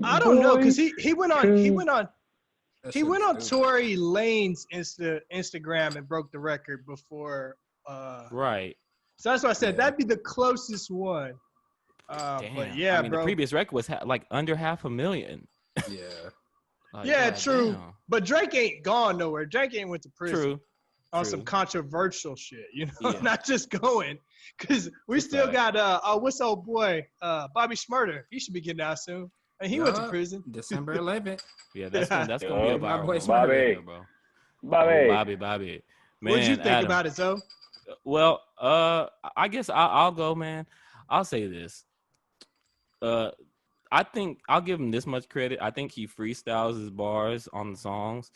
I don't know, because he went on Tory Lane's Instagram and broke the record before. right. So that's why I said that'd be the closest one. Damn. But yeah, I mean, bro. the previous record was like under 500,000. Yeah. Like, Yeah, God true. damn. But Drake ain't gone nowhere. Drake ain't went to prison. True. On True. some controversial shit, you know, Yeah. not just going, because we still got what's old boy Bobby Shmurda. He should be getting out soon, and he went to prison. December 11th. Yeah, that's gonna be a My viral boy moment Bobby. right there, bro. Bobby. Man, What'd you think Adam. about it, Zoe? Well, I guess I'll go, man. I'll say this. I think I'll give him this much credit. I think he freestyles his bars on the songs.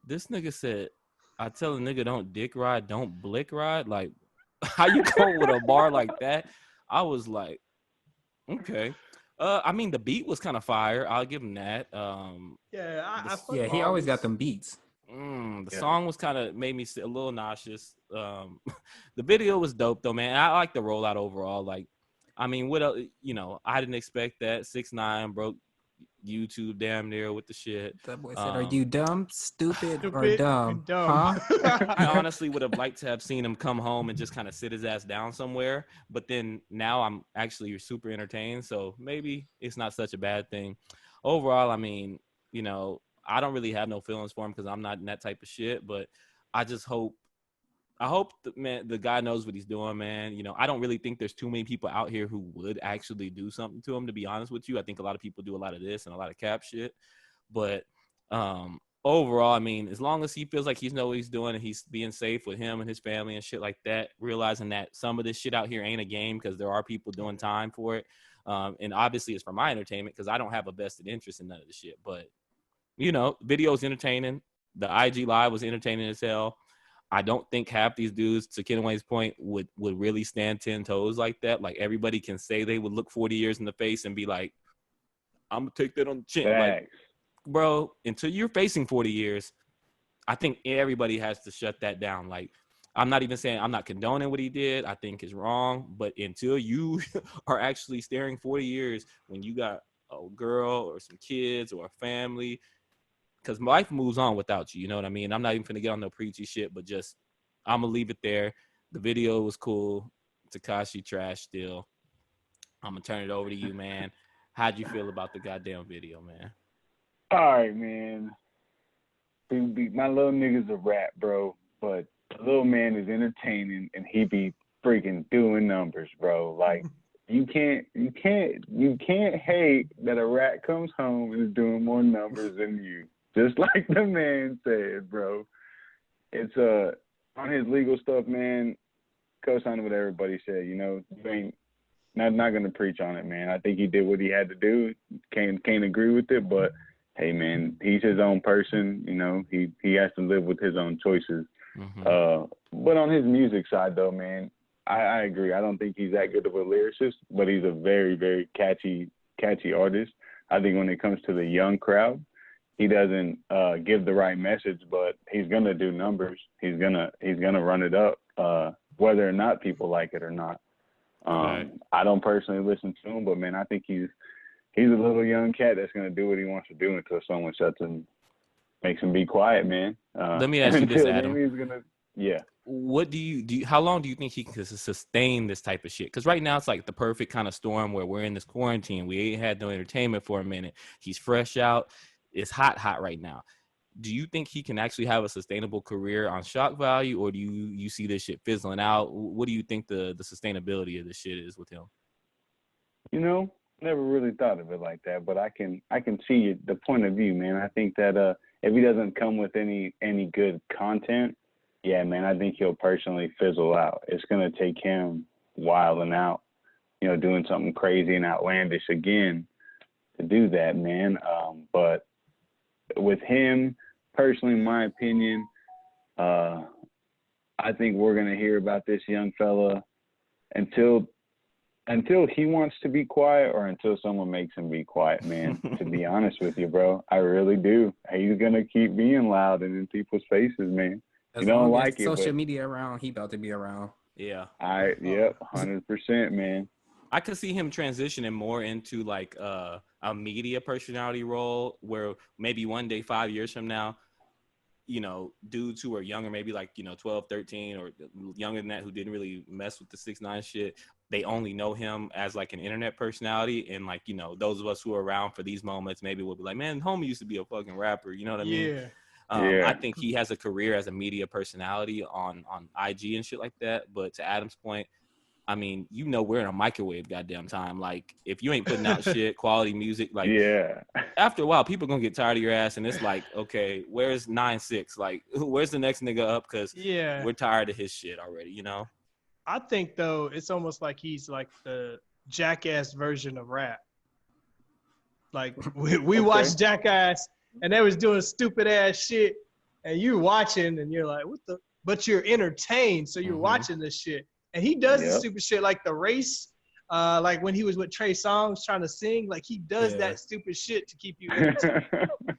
This nigga said, I tell a nigga don't dick ride, don't blick ride. Like, how you go with a bar like that? I was like, okay. I mean, the beat was kind of fire. I'll give him that. Yeah, He always got them beats. The song was kind of made me a little nauseous. The video was dope though, man. I like the rollout overall. Like, I mean, what else? You know, I didn't expect that. 6ix9ine broke YouTube damn near with the shit. That boy said, "Are you dumb, stupid, or Stupid dumb? and dumb. Huh?" I honestly would have liked to have seen him come home and just kind of sit his ass down somewhere. But then now I'm actually super entertained. So maybe it's not such a bad thing. Overall, I mean, you know, I don't really have no feelings for him because I'm not in that type of shit. But I just hope I hope the guy knows what he's doing, man. You know, I don't really think there's too many people out here who would actually do something to him, to be honest with you. I think a lot of people do a lot of this and a lot of cap shit. But overall, I mean, as long as he feels like he's know what he's doing and he's being safe with him and his family and shit like that, realizing that some of this shit out here ain't a game because there are people doing time for it. And obviously it's for my entertainment because I don't have a vested interest in none of this shit. But, you know, video's entertaining. The IG Live was entertaining as hell. I don't think half these dudes, to Kenway's point, would really stand 10 toes like that. Like, everybody can say they would look 40 years in the face and be like, I'm going to take that on the chin. Like, bro, until you're facing 40 years, I think everybody has to shut that down. Like, I'm not even saying I'm not condoning what he did. I think it's wrong. But until you are actually staring 40 years when you got a girl or some kids or a family, because life moves on without you. You know what I mean? I'm not even finna get on no preachy shit, but just I'm gonna leave it there. The video was cool. Tekashi trash still. I'm gonna turn it over to you, man. How'd you feel about the goddamn video, man? All right, man. My little nigga's a rap, bro, but the little man is entertaining and he be freaking doing numbers, bro. Like, you can't hate that a rat comes home and is doing more numbers than you. Just like the man said, bro. It's on his legal stuff, man. Co-signing what everybody said. You know, you ain't not gonna preach on it, man. I think he did what he had to do. Can't agree with it, but hey, man, he's his own person. You know, he has to live with his own choices. Mm-hmm. But on his music side, though, man, I agree. I don't think he's that good of a lyricist, but he's a very, very catchy artist. I think when it comes to the young crowd, he doesn't give the right message, but he's gonna do numbers. He's gonna run it up, whether or not people like it or not. Right. I don't personally listen to him, but man, I think he's a little young cat that's gonna do what he wants to do until someone shuts him, makes him be quiet, man. Let me ask you this, Adam. Yeah. What do you how long do you think he can sustain this type of shit? Because right now it's like the perfect kind of storm where we're in this quarantine. We ain't had no entertainment for a minute. He's fresh out. It's hot right now. Do you think he can actually have a sustainable career on shock value, or do you see this shit fizzling out? What do you think the sustainability of this shit is with him? You know, never really thought of it like that, but I can see the point of view, man. I think that if he doesn't come with any good content, yeah, man, I think he'll personally fizzle out. It's gonna take him wilding out, you know, doing something crazy and outlandish again to do that, man. But with him, personally, in my opinion, I think we're gonna hear about this young fella until he wants to be quiet or until someone makes him be quiet, man. To be honest with you, bro, I really do. He's gonna keep being loud and in people's faces, man. As you don't long as like it, social media around, he about to be around. Yeah. Yep, 100%, man. I could see him transitioning more into like a media personality role where maybe one day, 5 years from now, you know, dudes who are younger, maybe like, you know, 12, 13 or younger than that, who didn't really mess with the 6ix9ine shit, they only know him as like an internet personality. And like, you know, those of us who are around for these moments, maybe we'll be like, man, homie used to be a fucking rapper. You know what I mean? Yeah. I think he has a career as a media personality on IG and shit like that. But to Adam's point, I mean, you know, we're in a microwave goddamn time. Like, if you ain't putting out shit, quality music, like, yeah, after a while, people gonna get tired of your ass, and it's like, okay, where's 9-6? Like, where's the next nigga up? Because we're tired of his shit already, you know? I think, though, it's almost like he's like the Jackass version of rap. Like, we watched Jackass, and they was doing stupid ass shit, and you're watching, and you're like, what the? But you're entertained, so you're watching this shit. And he does the stupid shit, like the race, like when he was with Trey Songz trying to sing, like he does that stupid shit to keep you entertained.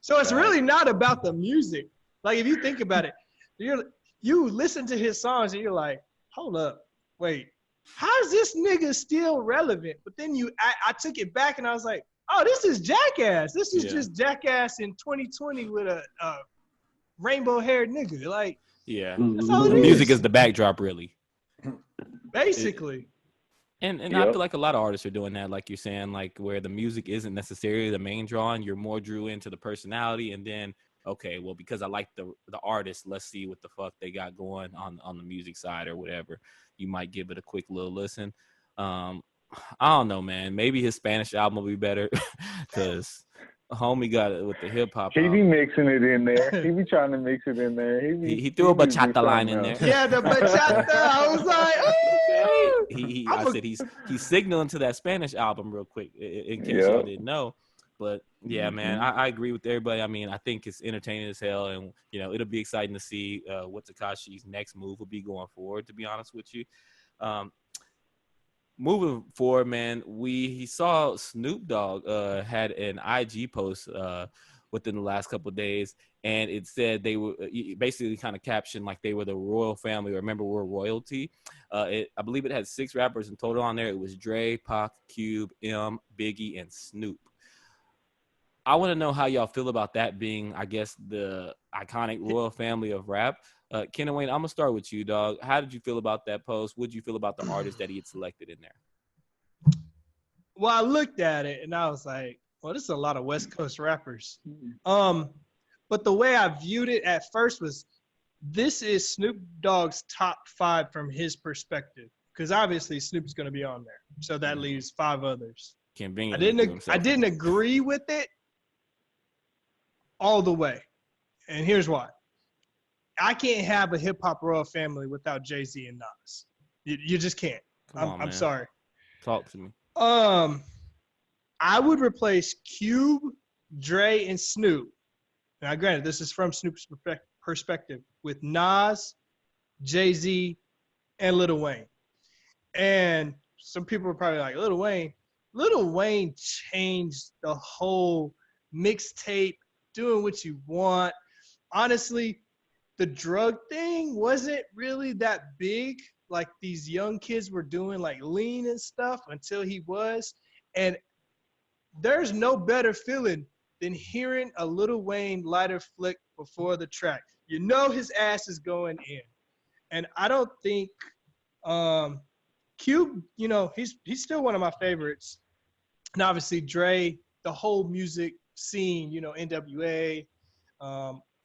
So it's really not about the music. Like, if you think about it, you listen to his songs and you're like, hold up, wait, how is this nigga still relevant? But then I took it back and I was like, oh, this is Jackass. This is just Jackass in 2020 with a rainbow-haired nigga. Like, that's all it is. Music is the backdrop, really. Basically. And I feel like a lot of artists are doing that, like you're saying, like where the music isn't necessarily the main draw and you're more drew into the personality, and then okay, well, because I like the artist, let's see what the fuck they got going on the music side or whatever. You might give it a quick little listen. I don't know, man. Maybe his Spanish album will be better because homie got it with the hip hop He be album. mixing it in there. He be trying to mix it in there. He threw a be bachata line in something there. Yeah, the bachata. I was like, oh, I said he's signaling to that Spanish album real quick in case y'all Yep. didn't know. But yeah, man, I agree with everybody. I mean, I think it's entertaining as hell, and it'll be exciting to see what Tekashi's next move will be going forward. To be honest with you, moving forward, man, he saw Snoop Dogg had an IG post within the last couple of days, and it said they were basically kind of captioned like they were the royal family, or remember we're royalty. I believe it had 6 rappers in total on there. It was Dre, Pac, Cube, M, Biggie, and Snoop. I want to know how y'all feel about that being, I guess, the iconic royal family of rap. Ken and Wayne, I'm going to start with you, dog. How did you feel about that post? What did you feel about the artist that he had selected in there? Well, I looked at it and I was like, well, this is a lot of West Coast rappers. But the way I viewed it at first was this is Snoop Dogg's top 5 from his perspective. Because obviously Snoop's going to be on there. So that leaves 5 others. I didn't agree with it all the way. And here's why. I can't have a hip-hop royal family without Jay-Z and Nas. You just can't. I'm sorry. Talk to me. I would replace Cube, Dre, and Snoop. Now, granted, this is from Snoop's perspective, with Nas, Jay-Z, and Lil Wayne. And some people are probably like, Lil Wayne changed the whole mixtape, doing what you want. Honestly, the drug thing wasn't really that big like these young kids were doing, like lean and stuff, until he was. And there's no better feeling than hearing a Lil Wayne lighter flick before the track. You know his ass is going in. And I don't think Cube, he's still one of my favorites. And obviously Dre, the whole music scene, NWA,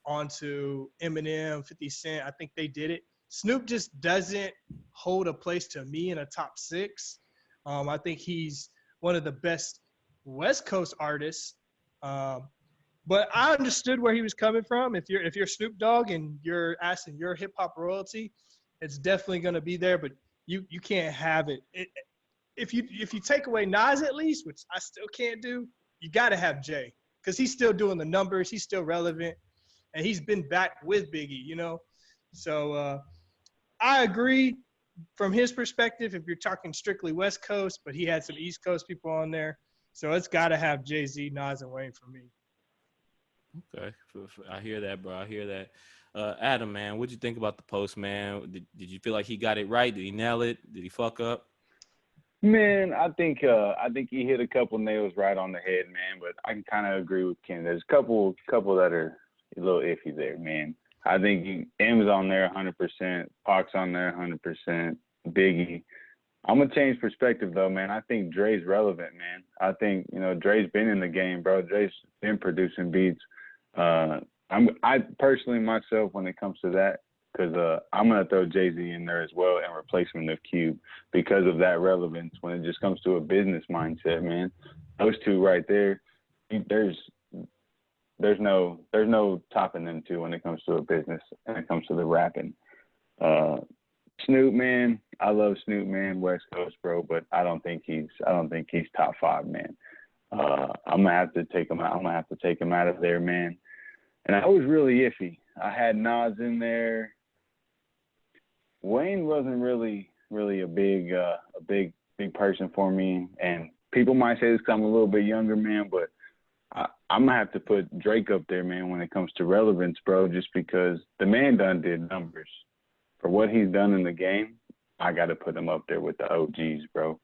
onto Eminem, 50 Cent, I think they did it. Snoop just doesn't hold a place to me in a top 6. I think he's one of the best West Coast artists. But I understood where he was coming from. If you're Snoop Dogg and you're asking your hip hop royalty, it's definitely going to be there. But you can't have it. If you take away Nas at least, which I still can't do, you got to have Jay, because he's still doing the numbers. He's still relevant, and he's been back with Biggie. So I agree from his perspective if you're talking strictly West Coast, but he had some East Coast people on there. So it's got to have Jay-Z, Nas, and Wayne for me. Okay. I hear that, bro. I hear that. Adam, man, what'd you think about the post, man? Did you feel like he got it right? Did he nail it? Did he fuck up? Man, I think he hit a couple nails right on the head, man. But I can kind of agree with Ken. There's a couple that are a little iffy there, man. I think M's on there 100%, Pac's on there 100%, Biggie. I'm gonna change perspective though, man. I think Dre's relevant, man. I think Dre's been in the game, bro. Dre's been producing beats. I personally myself, when it comes to that, because I'm gonna throw Jay-Z in there as well and replace him with Cube because of that relevance. When it just comes to a business mindset, man, those two right there, there's no topping them two when it comes to a business and it comes to the rapping. Snoop, man, I love Snoop, man, West Coast, bro, but I don't think he's top 5, man. I'm gonna have to take him out. I'm gonna have to take him out of there, man. And I was really iffy. I had Nas in there. Wayne wasn't really a big person for me. And people might say this because I'm a little bit younger, man, but I'm gonna have to put Drake up there, man, when it comes to relevance, bro, just because the man done did numbers. For what he's done in the game, I got to put him up there with the OGs, bro.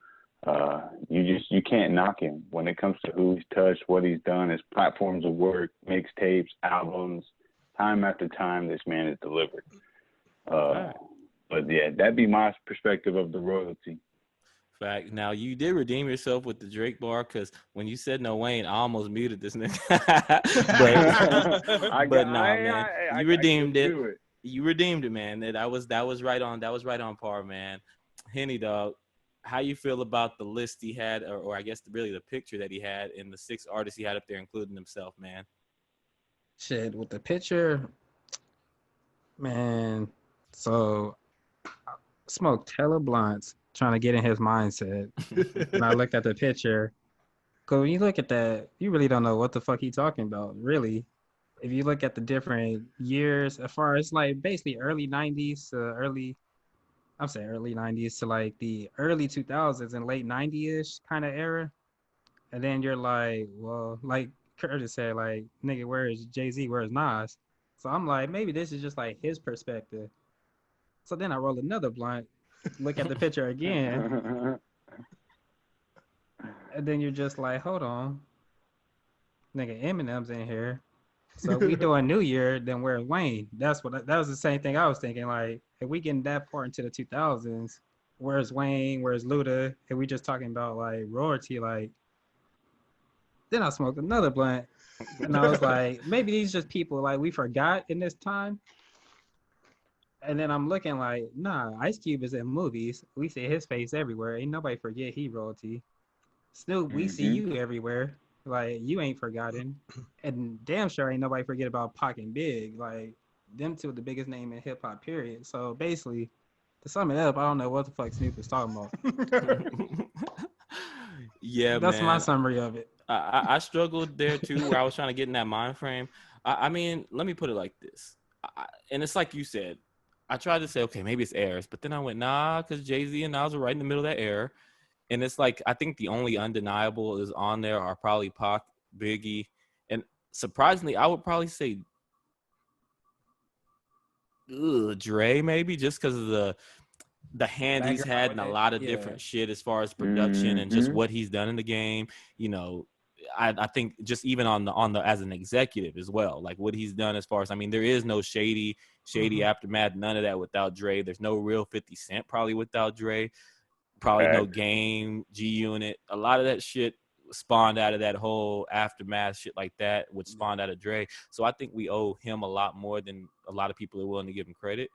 You can't knock him when it comes to who he's touched, what he's done, his platforms of work, mixtapes, albums, time after time, this man has delivered. But yeah, that'd be my perspective of the royalty. fact. Now you did redeem yourself with the Drake bar because when you said no Wayne, I almost muted this nigga. but nah, man, you redeemed it. You redeemed it, man. That was right on. That was right on par, man. Henny dog, how you feel about the list he had, or I guess really the picture that he had and the 6 artists he had up there, including himself, man? Shit, with the picture, man. So I smoked hella blunts trying to get in his mindset. And I looked at the picture. Cause when you look at that, you really don't know what the fuck he talking about, really. If you look at the different years, as far as like basically early 90s to early 90s to like the early 2000s and late 90s kind of era. And then you're like, well, like Curtis said, like, nigga, where is Jay-Z? Where is Nas? So I'm like, maybe this is just like his perspective. So then I roll another blunt, look at the picture again. And then you're just like, hold on. Nigga, Eminem's in here. So we doing New Year, then where's Wayne? That was the same thing I was thinking. Like, if we getting that far into the 2000s, where's Wayne? Where's Luda? If we just talking about like royalty, like, then I smoked another blunt. And I was like, maybe these just people like we forgot in this time. And then I'm looking like, nah, Ice Cube is in movies. We see his face everywhere. Ain't nobody forget he royalty. Snoop, we see you everywhere. Like, you ain't forgotten. And damn sure ain't nobody forget about Pac and Big. Like, them two are the biggest name in hip-hop, period. So, basically, to sum it up, I don't know what the fuck Snoop is talking about. Yeah, That's man. my summary of it. I struggled there, too, where I was trying to get in that mind frame. I mean, let me put it like this. And it's like you said. I tried to say, okay, maybe it's errors. But then I went, nah, because Jay-Z and Nas are right in the middle of that error. And it's like, I think the only undeniable is on there are probably Pac, Biggie. And surprisingly, I would probably say Dre maybe, just because of the hand he's had in a lot of different shit as far as production and just what he's done in the game. You know, I think just even on the as an executive as well, like what he's done as far as, I mean, there is no shady aftermath, none of that without Dre. There's no real 50 Cent probably without Dre. Probably no Game, G-Unit. A lot of that shit spawned out of that whole aftermath shit like that, which spawned out of Dre. So I think we owe him a lot more than a lot of people are willing to give him credit.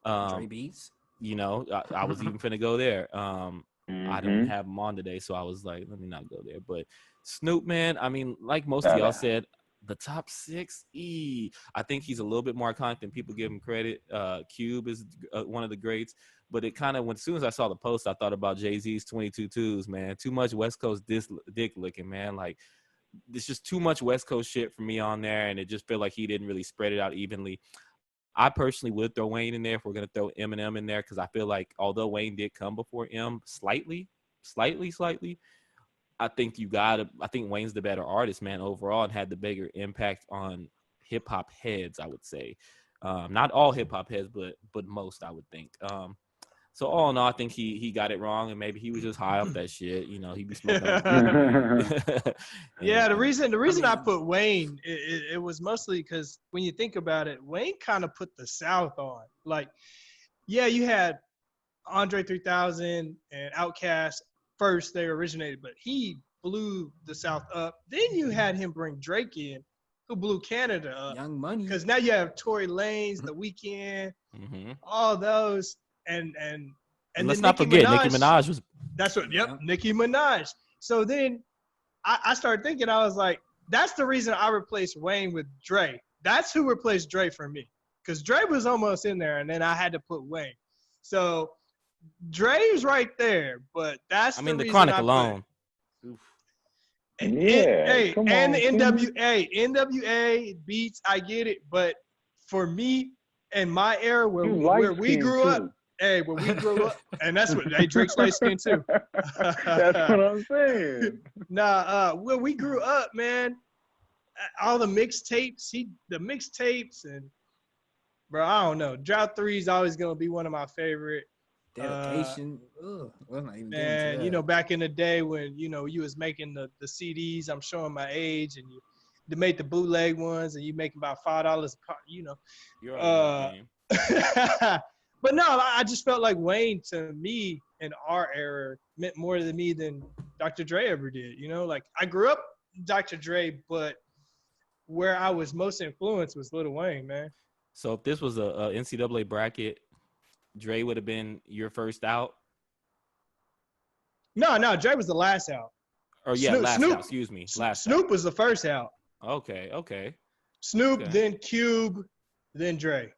Dre beats. You know, I was even finna go there. I don't have him on today, so I was like, let me not go there. But Snoop, man, I mean, like most of y'all said, the top 6, I think he's a little bit more iconic than people give him credit. Cube is one of the greats. But it kind of, as soon as I saw the post, I thought about Jay-Z's 22 twos, man. Too much West Coast dick licking, man. Like, it's just too much West Coast shit for me on there, and it just felt like he didn't really spread it out evenly. I personally would throw Wayne in there if we're going to throw Eminem in there, because I feel like although Wayne did come before M slightly, I think Wayne's the better artist, man, overall, and had the bigger impact on hip-hop heads, I would say. Not all hip-hop heads, but most, I would think. So all in all, I think he got it wrong, and maybe he was just high off that shit. You know, he be smoking. Yeah, the reason I put Wayne, it was mostly because when you think about it, Wayne kind of put the South on. Like, yeah, you had Andre 3000 and Outkast first; they originated, but he blew the South up. Then you had him bring Drake in, who blew Canada up. Young Money. Because now you have Tory Lanez, The Weeknd, all those. And let's not forget, Nicki Minaj was. That's what. Yep, Nicki Minaj. So then I started thinking. I was like, that's the reason I replaced Wayne with Dre. That's who replaced Dre for me, because Dre was almost in there, and then I had to put Wayne. So Dre's right there, but that's. I mean, the Chronic alone. And the NWA beats, I get it, but for me and my era where we grew up. Hey, when we grew up, and that's what Drake's light skin too. That's what I'm saying. When we grew up, man, all the mixtapes, and bro, I don't know. Drought 3 is always gonna be one of my favorite. Dedication. Man, you know, back in the day when you was making the CDs, I'm showing my age, and you made the bootleg ones, and you making about $5, you know. You're on the game. But no, I just felt like Wayne, to me, in our era meant more to me than Dr. Dre ever did. You know, like I grew up Dr. Dre, but where I was most influenced was Lil Wayne, man. So if this was a NCAA bracket, Dre would have been your first out. No, Dre was the last out. Or yeah, last out. Excuse me, last. Snoop was the first out. Okay. Snoop, then Cube, then Dre.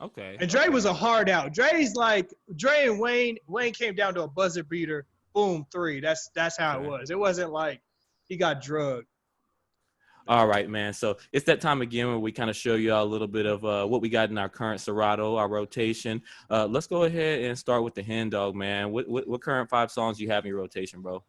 Okay. And Dre was a hard out. Dre's like Dre and Wayne. Wayne came down to a buzzer beater. Boom, 3. That's how it was. It wasn't like he got drugged. All right, man. So it's that time again where we kind of show you all a little bit of what we got in our current Serato, our rotation. Let's go ahead and start with the Hen Dog, man. What current 5 songs you have in your rotation, bro?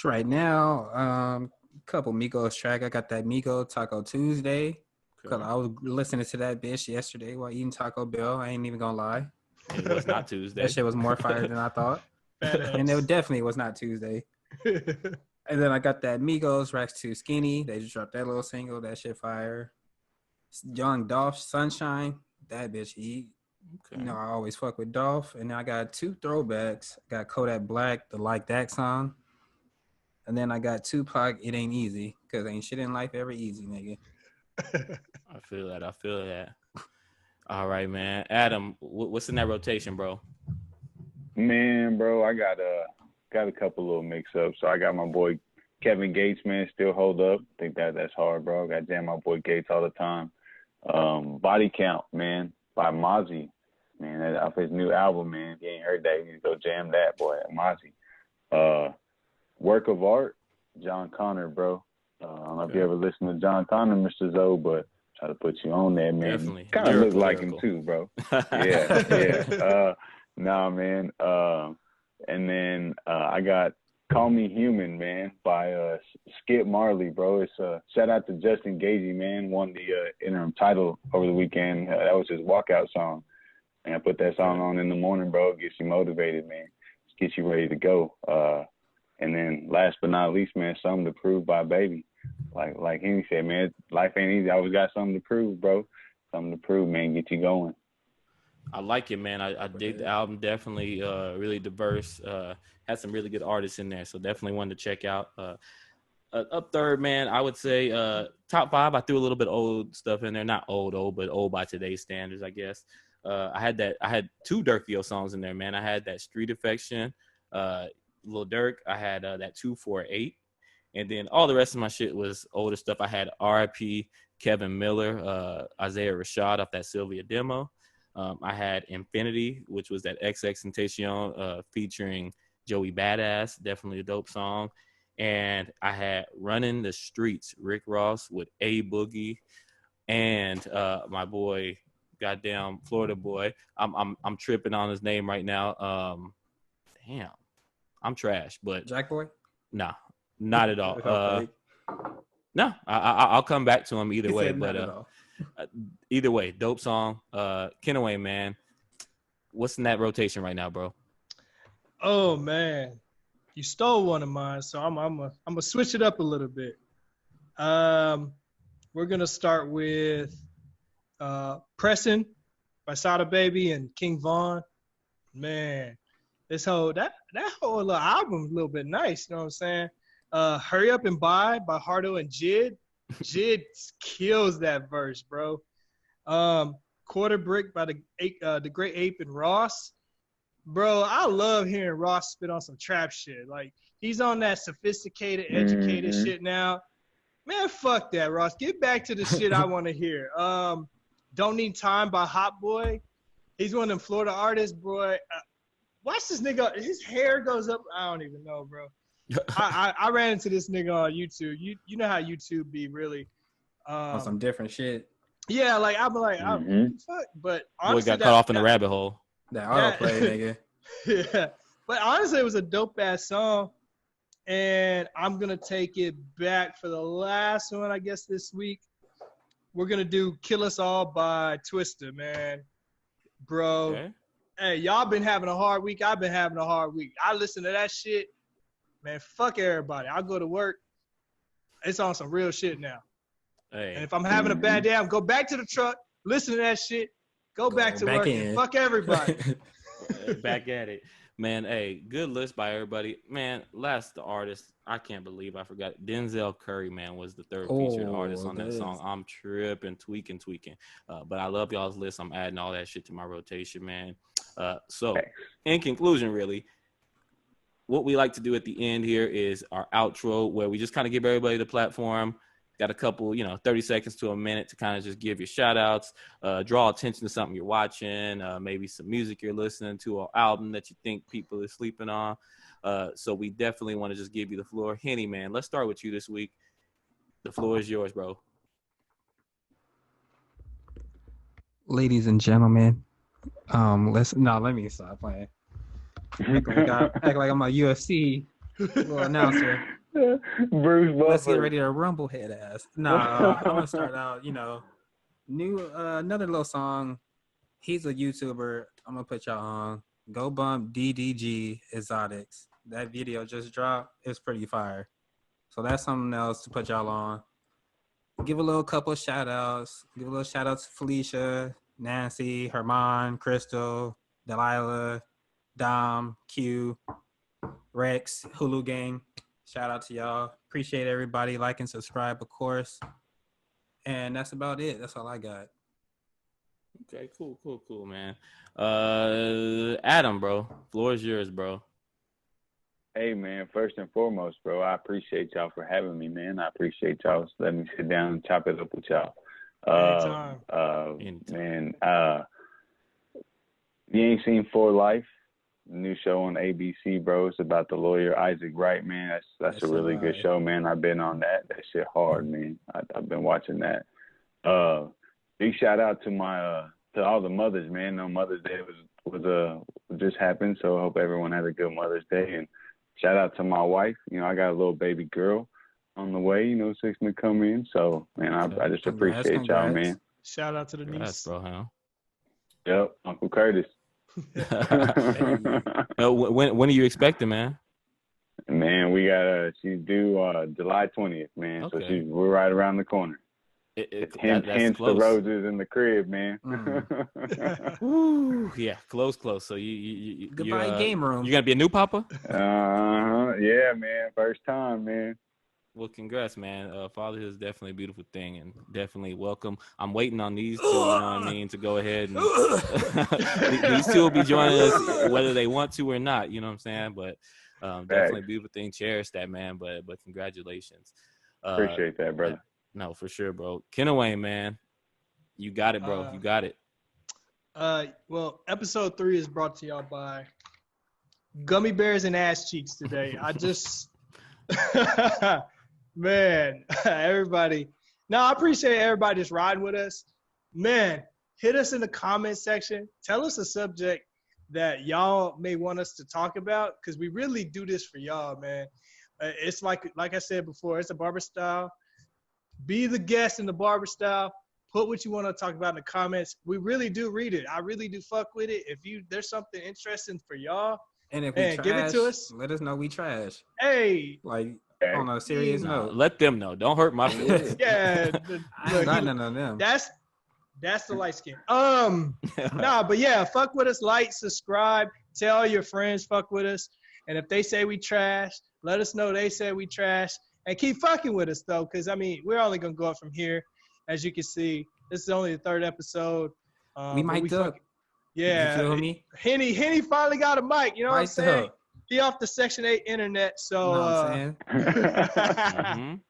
Right now, couple Migos track. I got that Migos Taco Tuesday. Cause I was listening to that bitch yesterday while eating Taco Bell. I ain't even gonna lie. It was not Tuesday. That shit was more fire than I thought. And it definitely was not Tuesday. And then I got that Migos Racks 2 Skinny. They just dropped that little single. That shit fire. Young Dolph Sunshine. That bitch eat. Okay. You know, I always fuck with Dolph. And then I got 2 throwbacks. I got Kodak Black, the Like That song. And then I got Tupac, It Ain't Easy. Because ain't shit in life ever easy, nigga. I feel that. All right, man. Adam, what's in that rotation, bro? Man, bro, I got a couple little mix-ups. So I got my boy Kevin Gates, man, Still Hold Up. I think that's hard, bro. I got jam my boy Gates all the time. Body Count, man, by Mozzie. Man, that's off his new album, man. If you ain't heard that, you need to go jam that, boy, Mozzie. Work of Art, John Connor, bro. I don't know if you ever listen to John Connor, Mr. Zoe, but try to put you on there, man. Definitely. Kind of look like him too, bro. Yeah. Nah, man. And then I got Call Me Human, man, by Skip Marley, bro. It's shout out to Justin Gagey, man. Won the interim title over the weekend. That was his walkout song. And I put that song on in the morning, bro. It gets you motivated, man. It gets you ready to go. And then last but not least, man, Something to Prove by Baby. Like he said, man, life ain't easy. I always got something to prove, bro. Something to prove, man. Get you going. I like it, man. I dig the album. Definitely really diverse. Had some really good artists in there. So definitely one to check out. Up third, man, I would say top 5. I threw a little bit old stuff in there. Not old, but old by today's standards, I guess. I had 2 Durkio songs in there, man. I had that Street Affection, Lil Durk. I had that 248. And then all the rest of my shit was older stuff. I had R.I.P. Kevin Miller, Isaiah Rashad off that Sylvia demo. I had Infinity, which was that XXXTentacion featuring Joey Badass, definitely a dope song. And I had Running the Streets, Rick Ross with A Boogie, and my boy, goddamn Florida boy. I'm tripping on his name right now. Damn, I'm trash, but Jack Boy? Nah. Not at all. No, I'll come back to him either way. But either way, dope song. Kenaway, man. What's in that rotation right now, bro? Oh man, you stole one of mine, so I'm gonna switch it up a little bit. We're gonna start with "Pressin" by Sada Baby and King Von. Man, this whole that whole little album is a little bit nice. You know what I'm saying? Hurry Up and Buy by Hardo and Jid. Jid kills that verse, bro. Quarter Brick by the Great Ape and Ross. Bro, I love hearing Ross spit on some trap shit. Like, he's on that sophisticated, educated shit now. Man, fuck that, Ross. Get back to the shit I want to hear. Don't Need Time by Hot Boy. He's one of them Florida artists, bro. Watch this nigga. His hair goes up. I don't even know, bro. I ran into this nigga on YouTube. You know how YouTube be really on some different shit. Yeah, like I'm like, fuck. But honestly, boy got caught off in the rabbit hole. That autoplay, nigga. Yeah, but honestly, it was a dope ass song, and I'm gonna take it back for the last one, I guess this week. We're gonna do "Kill Us All" by Twista, man, bro. Okay. Hey, y'all been having a hard week. I've been having a hard week. I listen to that shit. Man, fuck everybody. I'll go to work. It's on some real shit now. Hey. And if I'm having a bad day, I'll go back to the truck, listen to that shit, go back to work, and fuck everybody. Back at it. Man, hey, good list by everybody. Man, last the artist, I can't believe I forgot. Denzel Curry, man, was the third featured artist on that song. I'm tripping, tweaking. But I love y'all's list. I'm adding all that shit to my rotation, man. So, in conclusion, really, what we like to do at the end here is our outro, where we just kind of give everybody the platform. Got a couple, 30 seconds to a minute to kind of just give your shout outs, draw attention to something you're watching, maybe some music you're listening to, or album that you think people are sleeping on. So we definitely want to just give you the floor. Henny, man, let's start with you this week. The floor is yours, bro. Ladies and gentlemen, let me stop playing. Act like I'm a UFC little announcer. Bruce Buffer. Let's get ready to rumble head ass. I'm gonna start out. New another little song. He's a YouTuber. I'm gonna put y'all on. Go bump DDG Exotics. That video just dropped. It's pretty fire. So that's something else to put y'all on. Give a little couple shout outs. Give a little shout out to Felicia, Nancy, Herman, Crystal, Delilah, Dom, Q, Rex, Hulu Gang. Shout out to y'all. Appreciate everybody. Like and subscribe, of course. And that's about it. That's all I got. Okay, cool, man. Adam, bro, floor is yours, bro. Hey, man, first and foremost, bro, I appreciate y'all for having me, man. I appreciate y'all letting me sit down and chop it up with y'all. Anytime. Man, you ain't seen For Life, the new show on ABC, bro. It's about the lawyer Isaac Wright, man. That's a really good show, man. I've been on that. That shit hard, man. I've been watching that. Big shout out to my to all the mothers, man. No, Mother's Day was just happened, so I hope everyone had a good Mother's Day. And shout out to my wife. I got a little baby girl on the way. 6 to come in. So, man, I just appreciate y'all, man. Shout out to the niece, bro. Huh? Yep, Uncle Curtis. When are you expecting, man? Man, we got she's due July 20th, man. Okay. So we're right around the corner. Hence the roses in the crib, man. Ooh, yeah, close. So you goodbye game room. You gonna be a new papa? Yeah, man. First time, man. Well, congrats, man. Fatherhood is definitely a beautiful thing, and definitely welcome. I'm waiting on these two, to go ahead and these two will be joining us whether they want to or not. You know what I'm saying? But definitely a beautiful thing. Cherish that, man. But congratulations. Appreciate that, brother. No, for sure, bro. Kenaway, man, you got it, bro. You got it. Well, episode 3 is brought to y'all by Gummy Bears and Ass Cheeks today. I just, man, everybody. No, I appreciate everybody just riding with us. Man, hit us in the comment section. Tell us a subject that y'all may want us to talk about, because we really do this for y'all, man. It's like I said before, it's a barber style. Be the guest in the barber style. Put what you want to talk about in the comments. We really do read it. I really do fuck with it. If there's something interesting for y'all, and if we trash, give it to us. Let us know we trash. Hey, like on a serious note. Let them know. Don't hurt my feelings. Yeah, I ain't got none of them. That's the light skin. But yeah, fuck with us. Like, subscribe. Tell all your friends. Fuck with us. And if they say we trash, let us know they said we trash. And keep fucking with us, though, because, we're only going to go up from here. As you can see, this is only the 3rd episode. We might duck. Yeah. You feel me? Henny finally got a mic. You know what I'm saying? He off the Section 8 internet. So, know what I'm saying?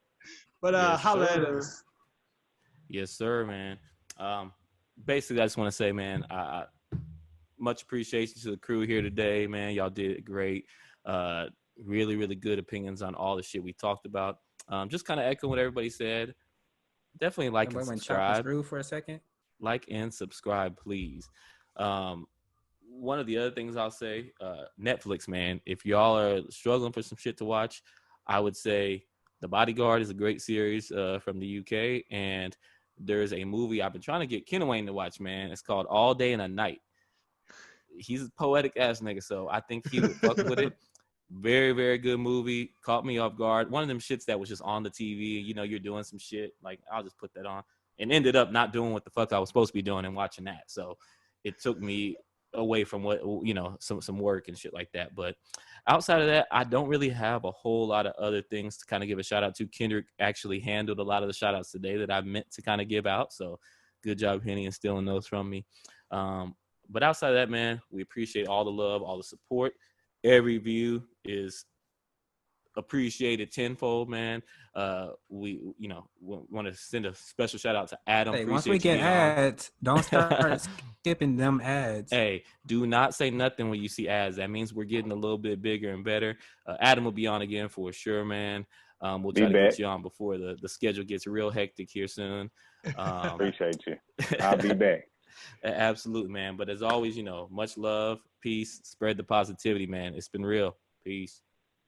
But yes, holla at us. Yes, sir, man. Basically, I just want to say, man, much appreciation to the crew here today, man. Y'all did great. Really, really good opinions on all the shit we talked about. Just kind of echoing what everybody said. Definitely like and subscribe. For a second. Like and subscribe, please. One of the other things I'll say, Netflix, man. If y'all are struggling for some shit to watch, I would say The Bodyguard is a great series from the UK, and there's a movie I've been trying to get Kenaway to watch, man. It's called All Day and a Night. He's a poetic ass nigga, so I think he would fuck with it. Very, very good movie. Caught me off guard. One of them shits that was just on the TV. You're doing some shit. Like, I'll just put that on. And ended up not doing what the fuck I was supposed to be doing and watching that. So it took me away from what, you know, some work and shit like that. But outside of that, I don't really have a whole lot of other things to kind of give a shout out to. Kendrick actually handled a lot of the shout outs today that I meant to kind of give out. So good job, Henny, and stealing those from me. But outside of that, man, we appreciate all the love, all the support. Every view is appreciated tenfold, man. We, you know, want to send a special shout out to Adam. Hey, once we get ads, don't start skipping them ads. Hey, do not say nothing when you see ads. That means we're getting a little bit bigger and better. Adam will be on again for sure, man. We'll try to get you on before the schedule gets real hectic here soon. Appreciate you. I'll be back. Absolutely, man. But as always, you know, much love, peace, spread the positivity, man. It's been real. Peace.